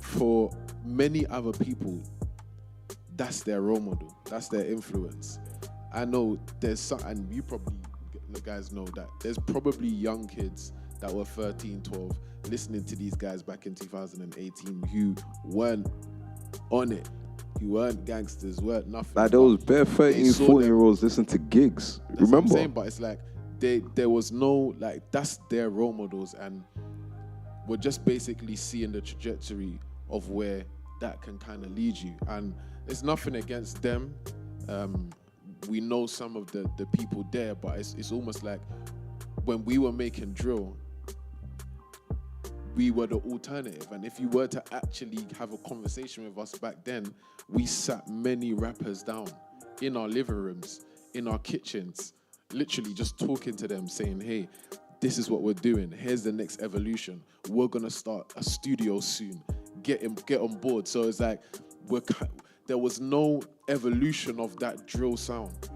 S5: for many other people, that's their role model, that's their influence. I know there's some, and you probably, the guys know that there's probably young kids that were 13, 12, listening to these guys back in 2018 who weren't on it. You weren't gangsters, weren't nothing.
S4: Like there was bare
S5: They
S4: 13,
S5: saw
S4: 14-year-olds listening to gigs.
S5: That's what I'm
S4: Remember?
S5: saying, but it's like there was no, like, that's their role models, and we're just basically seeing the trajectory of where that can kind of lead you. And it's nothing against them. We know some of the people there, but it's almost like when we were making drill, we were the alternative. And if you were to actually have a conversation with us back then, we sat many rappers down in our living rooms, in our kitchens, literally just talking to them, saying, hey, this is what we're doing. Here's the next evolution. We're gonna start a studio soon. Get on board. So it's like there was no evolution of that drill sound.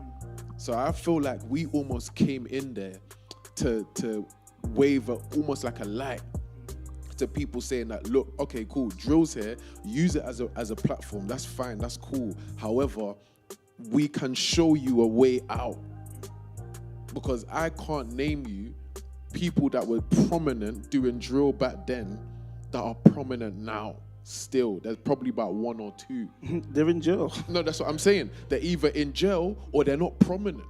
S5: So I feel like we almost came in there to wave almost like a light to people, saying that, look, okay, cool, drill's here, use it as a platform, that's fine, that's cool. However, we can show you a way out, because I can't name you people that were prominent doing drill back then that are prominent now. Still, there's probably about one or two.
S3: They're in jail.
S5: No, that's what I'm saying. They're either in jail or they're not prominent,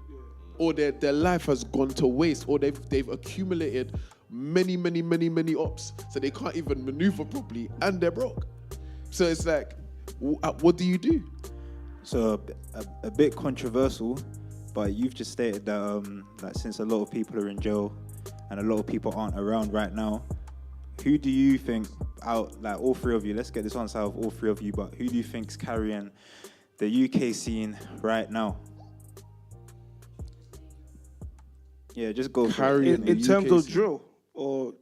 S5: or their life has gone to waste, or they've accumulated many ops, so they can't even maneuver properly, and they're broke. So it's like, what do you do?
S7: So a bit controversial, but you've just stated that since a lot of people are in jail and a lot of people aren't around right now, who do you think like all three of you, let's get this answer out of all three of you, but who do you think's carrying the UK scene right now? Yeah, just go for it.
S3: In terms of drill, or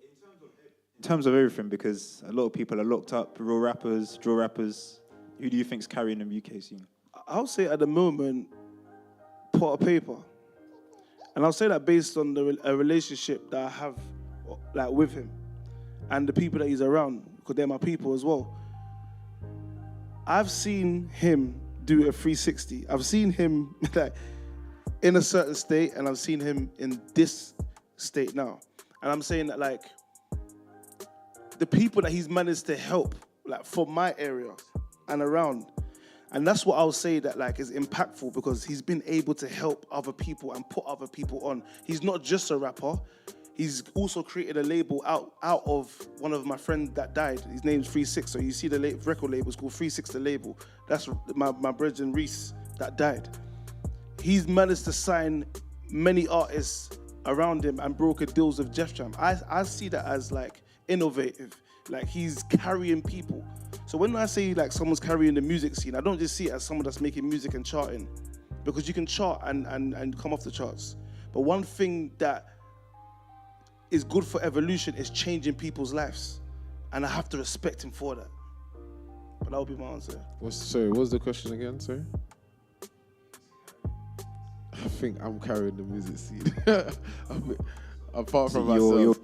S7: in terms of everything, because a lot of people are locked up, real rappers, drill rappers. Who do you think's carrying the UK scene?
S3: I'll say at the moment, Pot of Paper. And I'll say that based on a relationship that I have, like, with him and the people that he's around, because they're my people as well. I've seen him do a 360. I've seen him like in a certain state, and I've seen him in this state now. And I'm saying that, like, the people that he's managed to help, like, from my area and around, and that's what I'll say that, like, is impactful, because he's been able to help other people and put other people on. He's not just a rapper. He's also created a label out of one of my friends that died. His name's 36. So you see the record label, it's called 36 the label. That's my brother Reese that died. He's managed to sign many artists around him and brokered deals with Jeff Jam. I see that as, like, innovative. Like, he's carrying people. So when I say, like, someone's carrying the music scene, I don't just see it as someone that's making music and charting, because you can chart and come off the charts. But one thing that is good for evolution is changing people's lives, and I have to respect him for that. But that would be my answer.
S5: What's the question again? Sorry. I think I'm carrying the music scene. Apart from myself.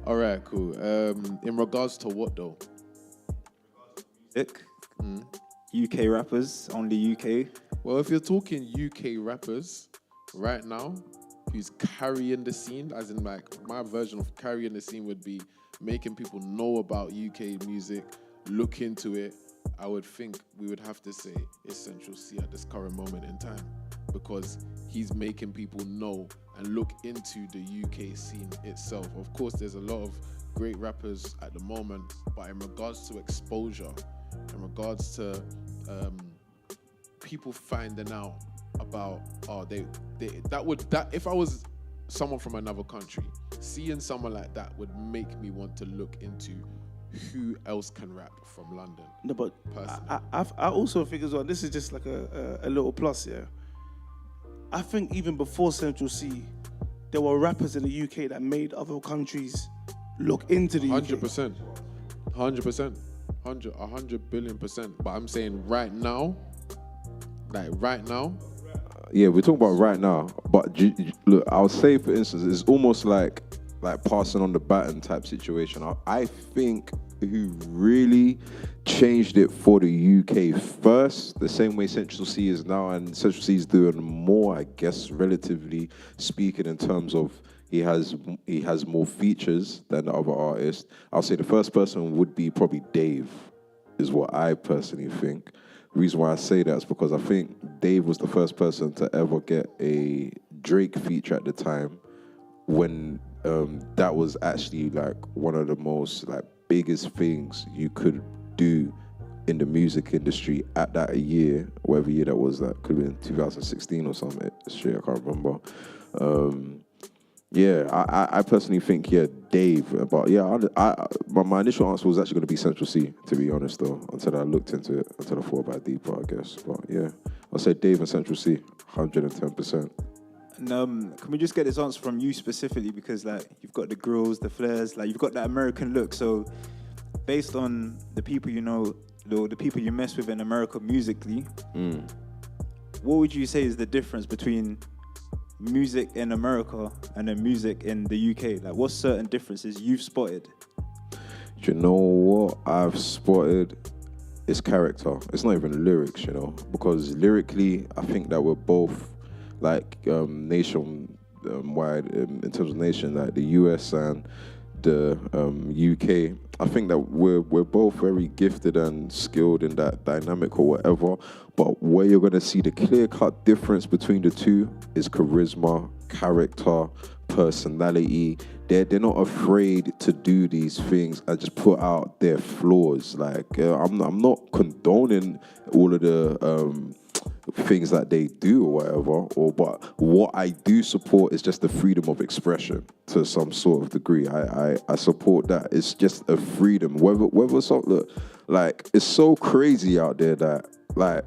S5: All right, cool. In regards to what though?
S7: UK rappers, only UK.
S5: Well, if you're talking UK rappers right now, who's carrying the scene, as in, like, my version of carrying the scene would be making people know about UK music, look into it, I would think we would have to say it's Central C at this current moment in time, because he's making people know and look into the UK scene itself. Of course, there's a lot of great rappers at the moment, but in regards to exposure, in regards to people finding out about, that if I was someone from another country, seeing someone like that would make me want to look into who else can rap from London.
S3: No, but
S5: personally.
S3: I also think as well, this is just like a little plus, yeah. I think even before Central C, there were rappers in the UK that made other countries look into the UK.
S5: 100%. 100 billion%. But I'm saying right now,
S4: Yeah, we're talking about right now. But look, I'll say, for instance, it's almost like passing on the baton type situation. I think who really changed it for the UK first, the same way Central C is now, and Central C is doing more, I guess, relatively speaking, in terms of he has more features than the other artists. I'll say the first person would be probably Dave. is what I personally think. The reason why I say that is because I think Dave was the first person to ever get a Drake feature at the time, when that was actually like one of the most like biggest things you could do in the music industry at that year, whatever year that was. That could have been 2016 or something. Shit, I can't remember. I personally think Dave. But my initial answer was actually going to be Central C, to be honest, though, until I looked into it, until I thought about it deeper, I guess. But yeah, I'll say Dave and Central C, 110%.
S7: And can we just get this answer from you specifically, because like you've got the grills, the flares, like you've got that American look. So based on the people you know, the people you mess with in America musically, what would you say is the difference between music in America and then music in the UK? Like, what certain differences you've spotted?
S4: Do you know what I've spotted? It's character. It's not even lyrics, you know, because lyrically, I think that we're both like nation-wide in terms of nation, like the US and the UK. I think that we're both very gifted and skilled in that dynamic or whatever. But where you're gonna see the clear-cut difference between the two is charisma, character, personality. They're not afraid to do these things and just put out their flaws. Like I'm not condoning all of the things that they do or whatever, but what I do support is just the freedom of expression to some sort of degree. I support that. It's just a freedom. Whether something, look, like, it's so crazy out there that, like,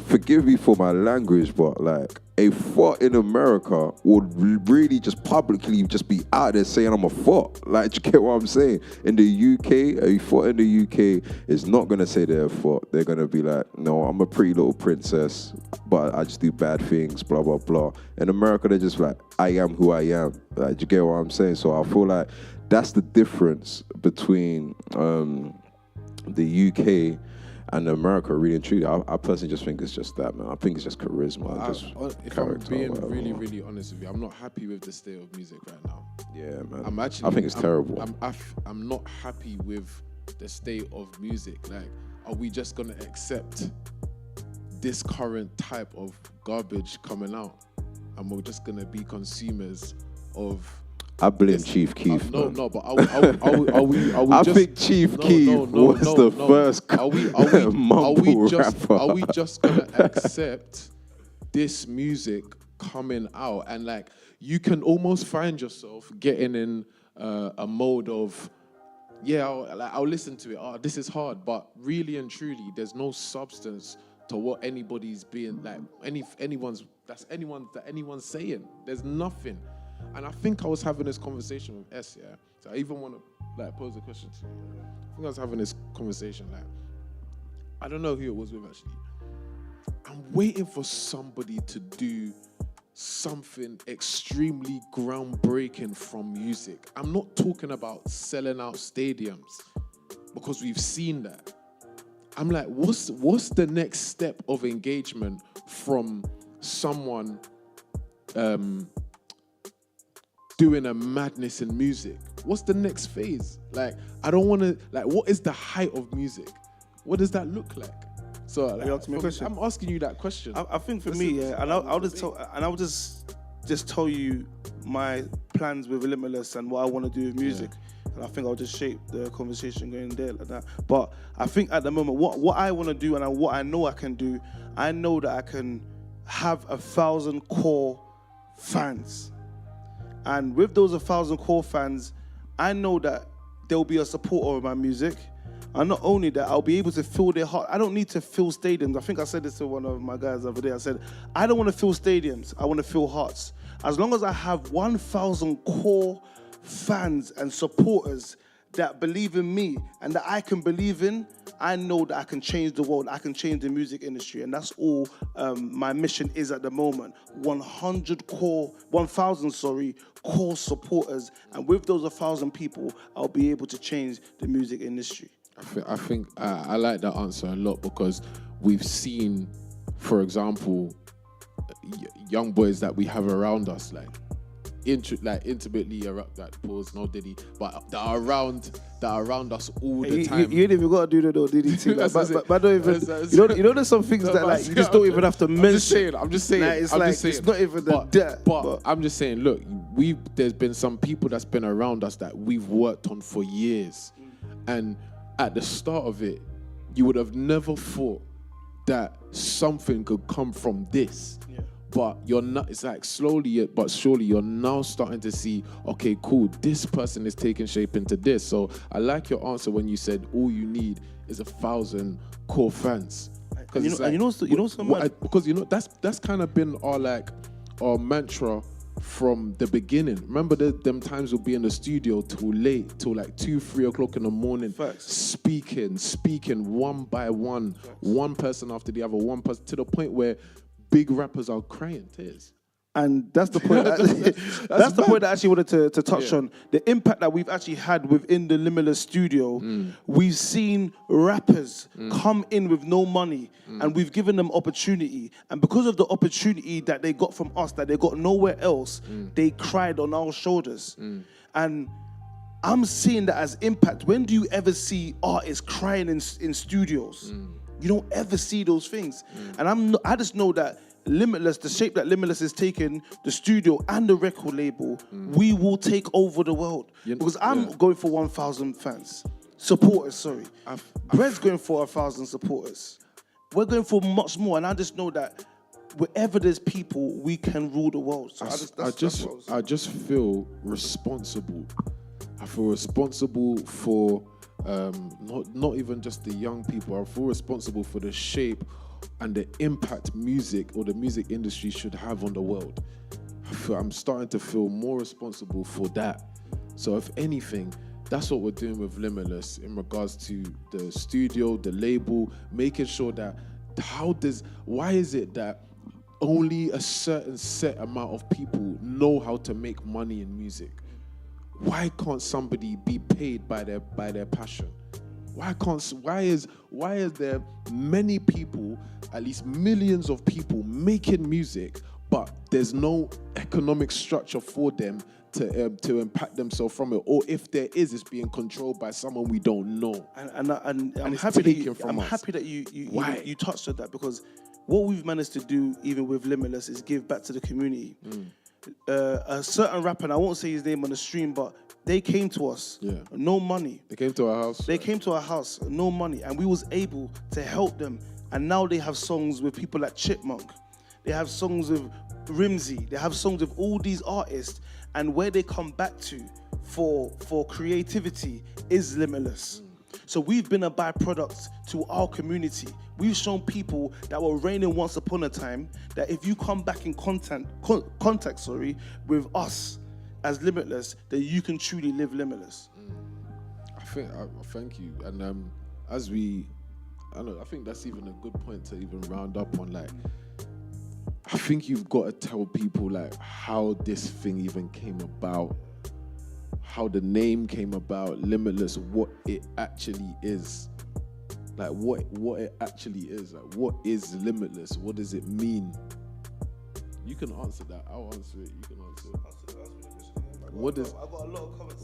S4: forgive me for my language, but like, a thought in America would really just publicly just be out there saying I'm a thought. Like, do you get what I'm saying? In the UK, a thought in the UK is not gonna say they're a thought. They're gonna be like, no, I'm a pretty little princess, but I just do bad things, blah, blah, blah. In America, they're just like, I am who I am. Like, do you get what I'm saying? So I feel like that's the difference between the UK and America, really and truly. I personally just think it's just that, man. I think it's just charisma.
S5: If I'm being really, really honest with you, I'm not happy with the state of music right now.
S4: Yeah, man.
S5: I
S4: think it's terrible.
S5: I'm not happy with the state of music. Like, are we just gonna accept this current type of garbage coming out, and we're just gonna be consumers of?
S4: I blame Chief Keef.
S5: No, but are we
S4: I think Chief Keef was the first mumble rapper.
S5: Are we just gonna accept this music coming out? And like, you can almost find yourself getting in a mode of, I'll listen to it. Oh, this is hard, but really and truly, there's no substance to what anybody's being like. Anyone's saying. There's nothing. And I think I was having this conversation with S, yeah? So I even want to like pose a question to you. I think I was having this conversation, like, I don't know who it was with actually. I'm waiting for somebody to do something extremely groundbreaking from music. I'm not talking about selling out stadiums, because we've seen that. I'm like, what's the next step of engagement from someone doing a madness in music? What's the next phase? Like, I don't want to, like, what is the height of music? What does that look like? So, like,
S3: you asking me a question?
S5: I'm asking you that question.
S3: I think for me, I'll just tell you my plans with Limitless and what I want to do with music. Yeah. And I think I'll just shape the conversation going there like that. But I think at the moment, what I want to do and what I know I can do, I know that I can have 1,000 core fans. And with those 1,000 core fans, I know that there'll be a supporter of my music. And not only that, I'll be able to fill their heart. I don't need to fill stadiums. I think I said this to one of my guys the other day. I said, I don't want to fill stadiums. I want to fill hearts. As long as I have 1,000 core fans and supporters that believe in me and that I can believe in, I know that I can change the world. I can change the music industry. And that's all my mission is at the moment. 1,000 core supporters. And with those 1,000 people, I'll be able to change the music industry.
S5: I think I like that answer a lot, because we've seen, for example, young boys that we have around us, like, intimately around that pause, no Diddy, but that are around us all the
S3: You
S5: time.
S3: ain't even got to do the no Diddy thing. Like,
S5: That's it.
S3: but don't even.
S5: That's
S3: You know, there's some things that like you just don't even have to mention.
S5: I'm just saying.
S3: It's not even the debt.
S5: But I'm just saying. Look, there's been some people that's been around us that we've worked on for years, and at the start of it, you would have never thought that something could come from this.
S3: Yeah.
S5: But you're not, it's like slowly but surely you're now starting to see, okay, cool, this person is taking shape into this. So I like your answer when you said all you need is 1,000 core fans.
S3: And you know
S5: that's kind of been our mantra from the beginning. Remember them times we'll be in the studio till late, till like 2-3 o'clock in the morning.
S3: Facts.
S5: speaking one by one. Facts. One person after the other, one person, to the point where big rappers are crying tears.
S3: And that's the point. That's the point that I actually wanted to touch on. The impact that we've actually had within the Limitless studio. We've seen rappers come in with no money, and we've given them opportunity. And because of the opportunity that they got from us, that they got nowhere else, they cried on our shoulders. And I'm seeing that as impact. When do you ever see artists crying in studios? You don't ever see those things. And I just know that Limitless, the shape that Limitless is taking, the studio and the record label, we will take over the world. Because I'm going for 1,000 supporters, sorry. Brett's going for 1,000 supporters. We're going for much more, and I just know that wherever there's people, we can rule the world. So I
S5: just feel responsible. I feel responsible for not even just the young people. I feel responsible for the shape and the impact music or the music industry should have on the world. I'm starting to feel more responsible for that. So if anything, that's what we're doing with Limitless in regards to the studio, the label, making sure that why is it that only a certain set amount of people know how to make money in music? Why can't somebody be paid by their passion? Why is there many people, at least millions of people, making music, but there's no economic structure for them to impact themselves from it? Or if there is, it's being controlled by someone we don't know.
S3: And I'm happy that you touched on that, because what we've managed to do, even with Limitless, is give back to the community. A certain rapper, and I won't say his name on the stream, but they came to us, no money.
S5: They came to our house.
S3: They came to our house, no money, and we was able to help them. And now they have songs with people like Chipmunk. They have songs with Rimsey. They have songs with all these artists. And where they come back to for creativity is Limitless. So we've been a byproduct to our community. We've shown people that were reigning once upon a time that if you come back in contact with us as Limitless, then you can truly live limitless.
S5: Thank you. And I think that's even a good point to even round up on. Like, I think you've got to tell people like how this thing even came about, how the name came about, Limitless, what it actually is. Like what it actually is. Like, what is Limitless? What does it mean? You can answer that. I'll answer it. You can answer it. What does
S3: I've got a lot of comments.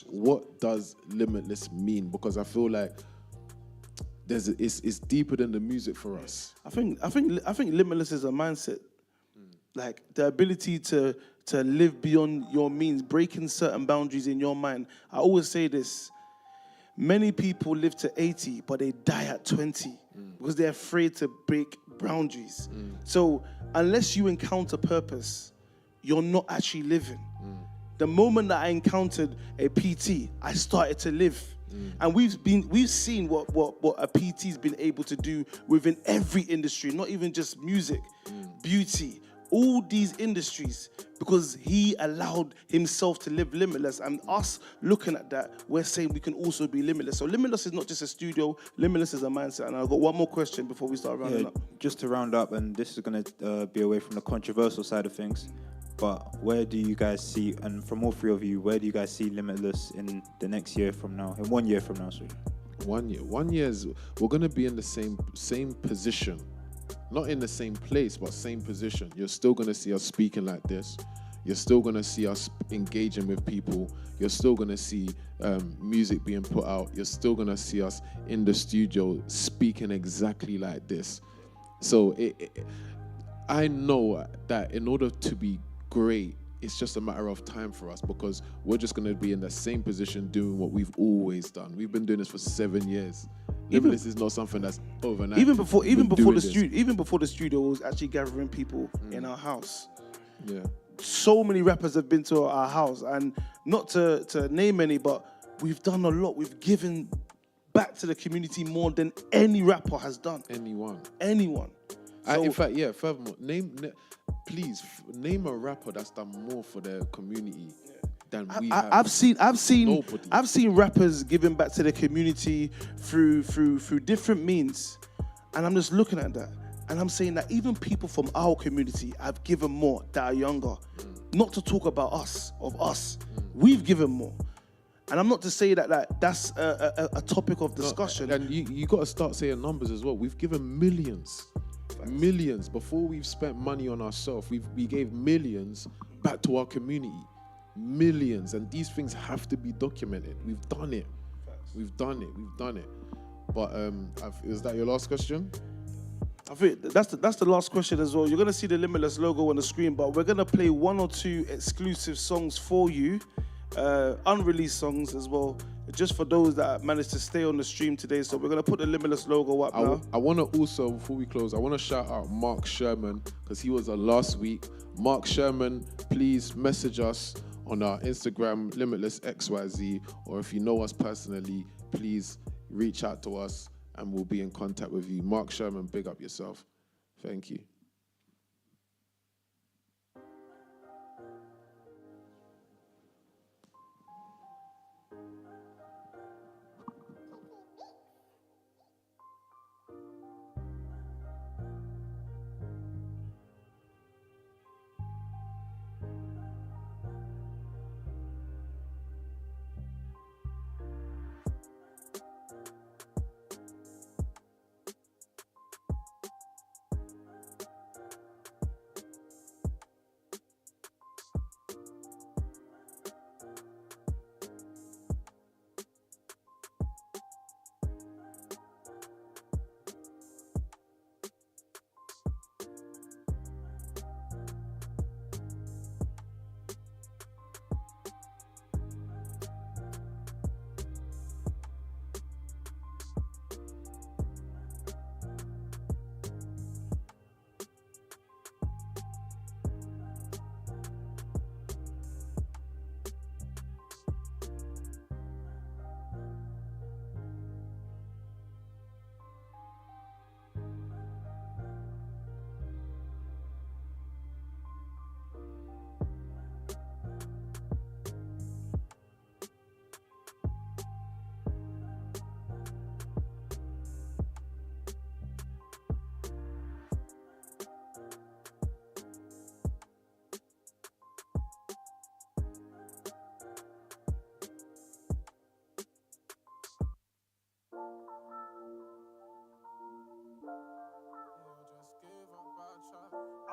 S5: What does Limitless mean? Because I feel like it's deeper than the music for us.
S3: I think Limitless is a mindset. Like the ability to live beyond your means, breaking certain boundaries in your mind. I always say this. Many people live to 80, but they die at 20 because they're afraid to break boundaries. So unless you encounter purpose, you're not actually living. The moment that I encountered a PT, I started to live. And we've seen what a PT's been able to do within every industry, not even just music, beauty, all these industries, because he allowed himself to live limitless. And us looking at that, we're saying we can also be limitless. So Limitless is not just a studio, Limitless is a mindset. And I've got one more question before we start rounding up.
S7: Just to round up, and this is going to be away from the controversial side of things, but where do you guys see, and from all three of you, where do you guys see Limitless in the next year from now, in 1 year from now, sorry?
S5: 1 year. 1 year is, we're going to be in the same position. Not in the same place, but same position. You're still going to see us speaking like this. You're still gonna see us engaging with people. You're still gonna see music being put out. You're still gonna see us in the studio speaking exactly like this. So I know that in order to be great, it's just a matter of time for us, because we're just going to be in the same position doing what we've always done. We've been doing this for 7 years. Limitless is not something that's overnight.
S3: Even before the studio was actually gathering people in our house.
S5: Yeah.
S3: So many rappers have been to our house, and not to name any, but we've done a lot. We've given back to the community more than any rapper has done.
S5: Anyone.
S3: So,
S5: In fact, yeah, furthermore, please name a rapper that's done more for their community than we have.
S3: I've seen
S5: Nobody.
S3: I've seen rappers giving back to the community through different means, and I'm just looking at that, and I'm saying that even people from our community have given more that are younger. Not to talk about us, we've given more. And I'm not to say that that's a topic of discussion.
S5: No, and you got to start saying numbers as well. We've given millions. Millions. Before we've spent money on ourselves, we gave millions back to our community. Millions. And these things have to be documented. We've done it. We've done it. But is that your last question?
S3: I think that's the last question as well. You're gonna see the Limitless logo on the screen, but we're gonna play 1 or 2 exclusive songs for you, unreleased songs as well, just for those that managed to stay on the stream today. So we're gonna put the Limitless logo up now.
S5: I want to also, before we close, I want to shout out Mark Sherman, because he was last week. Mark Sherman, please message us on our Instagram, LimitlessXYZ, or if you know us personally, please reach out to us and we'll be in contact with you. Mark Sherman, big up yourself. Thank you.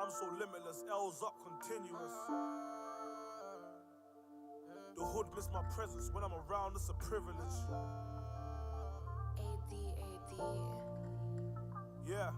S8: I'm so limitless, L's up continuous. The hood miss my presence, when I'm around it's a privilege.
S9: AD.
S8: Yeah.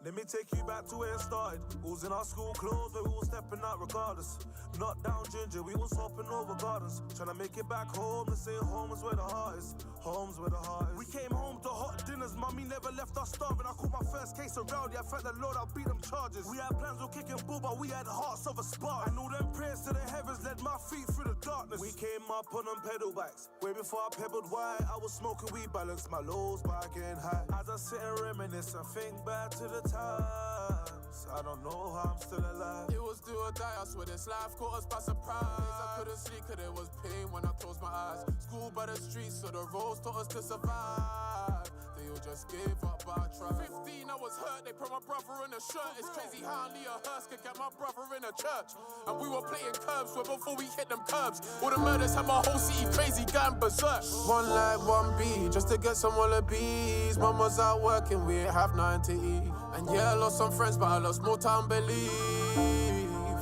S8: Let me take you back to where it started. We was in our school clothes, but we was stepping out regardless. Not down ginger, we was hopping over gardens. Trying to make it back home, they say home is where the heart is. Home's where the heart is. We came home to hot dinners, mommy never left us starving. I caught my first case of rowdy, I felt the Lord, I'll beat them charges. We had plans of kicking bull, but we had hearts of a spark. And all them prayers to the heavens led my feet through the darkness. We came up on them pedal bikes. Way before I pebbled white, I was smoking weed, balanced my lows by getting high. As I sit and reminisce, I think back to the times. I don't know how I'm still alive.
S10: It was do or die, I swear this life caught us by surprise. I couldn't sleep cause there was pain when I closed my eyes. School by the streets, so the roads taught us to survive. They all just gave up, but I tried. 15, I was hurt, they put my brother in a shirt. It's crazy how only a hearse could get my brother in a church. And we were playing curbs where before we hit them curbs. All the murders had my whole city crazy, going berserk. One life, one beat, just to get some wallabies. Mum was out working, we ain't have nothing to eat. And yeah, I lost some friends, but I lost more time belief.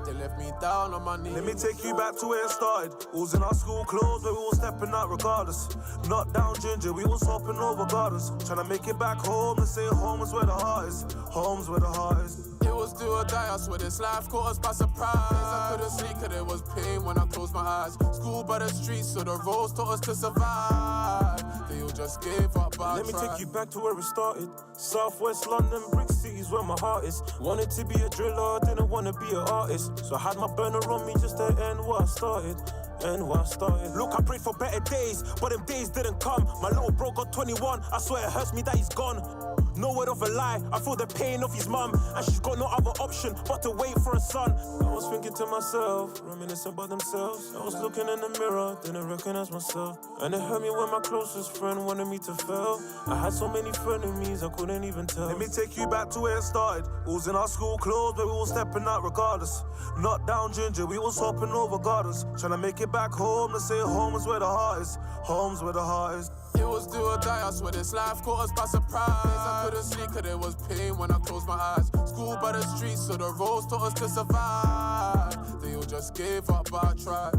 S10: They left me down on my knees.
S8: Let me take you back to where it started. Alls in our school clothes, but we all stepping out regardless. Not down ginger, we all hopping over gardens. Tryna make it back home, and say home is where the heart is. Home's where the heart is.
S10: It was do or die, I swear this life caught us by surprise. I couldn't sleep cause there was pain when I closed my eyes. School by the streets, so the roads taught us to survive. They all just gave up, but
S8: Let me take you back to where it started. Southwest London, brick city's where my heart is. Wanted to be a driller, didn't wanna be an artist. So I had my burner on me just to end what I started. Look, I prayed for better days, but them days didn't come. My little bro got 21, I swear it hurts me that he's gone. No word of a lie, I feel the pain of his mum. And she's got no other option but to wait for a son. I was thinking to myself, reminiscing about themselves. I was looking in the mirror, didn't recognize myself. And it hurt me when my closest friend wanted me to fail. I had so many frenemies, I couldn't even tell. Let me take you back to where it started. Alls in our school clothes, but we all stepping out regardless. Not down ginger, we was hopping over gardens. Tryna make it back home, to say home is where the heart is. Home's where the heart is.
S10: It was do or die, I swear this life caught us by surprise. I couldn't sleep cause there was pain when I closed my eyes. School by the streets, so the roads taught us to survive. They all just gave up, but I tried.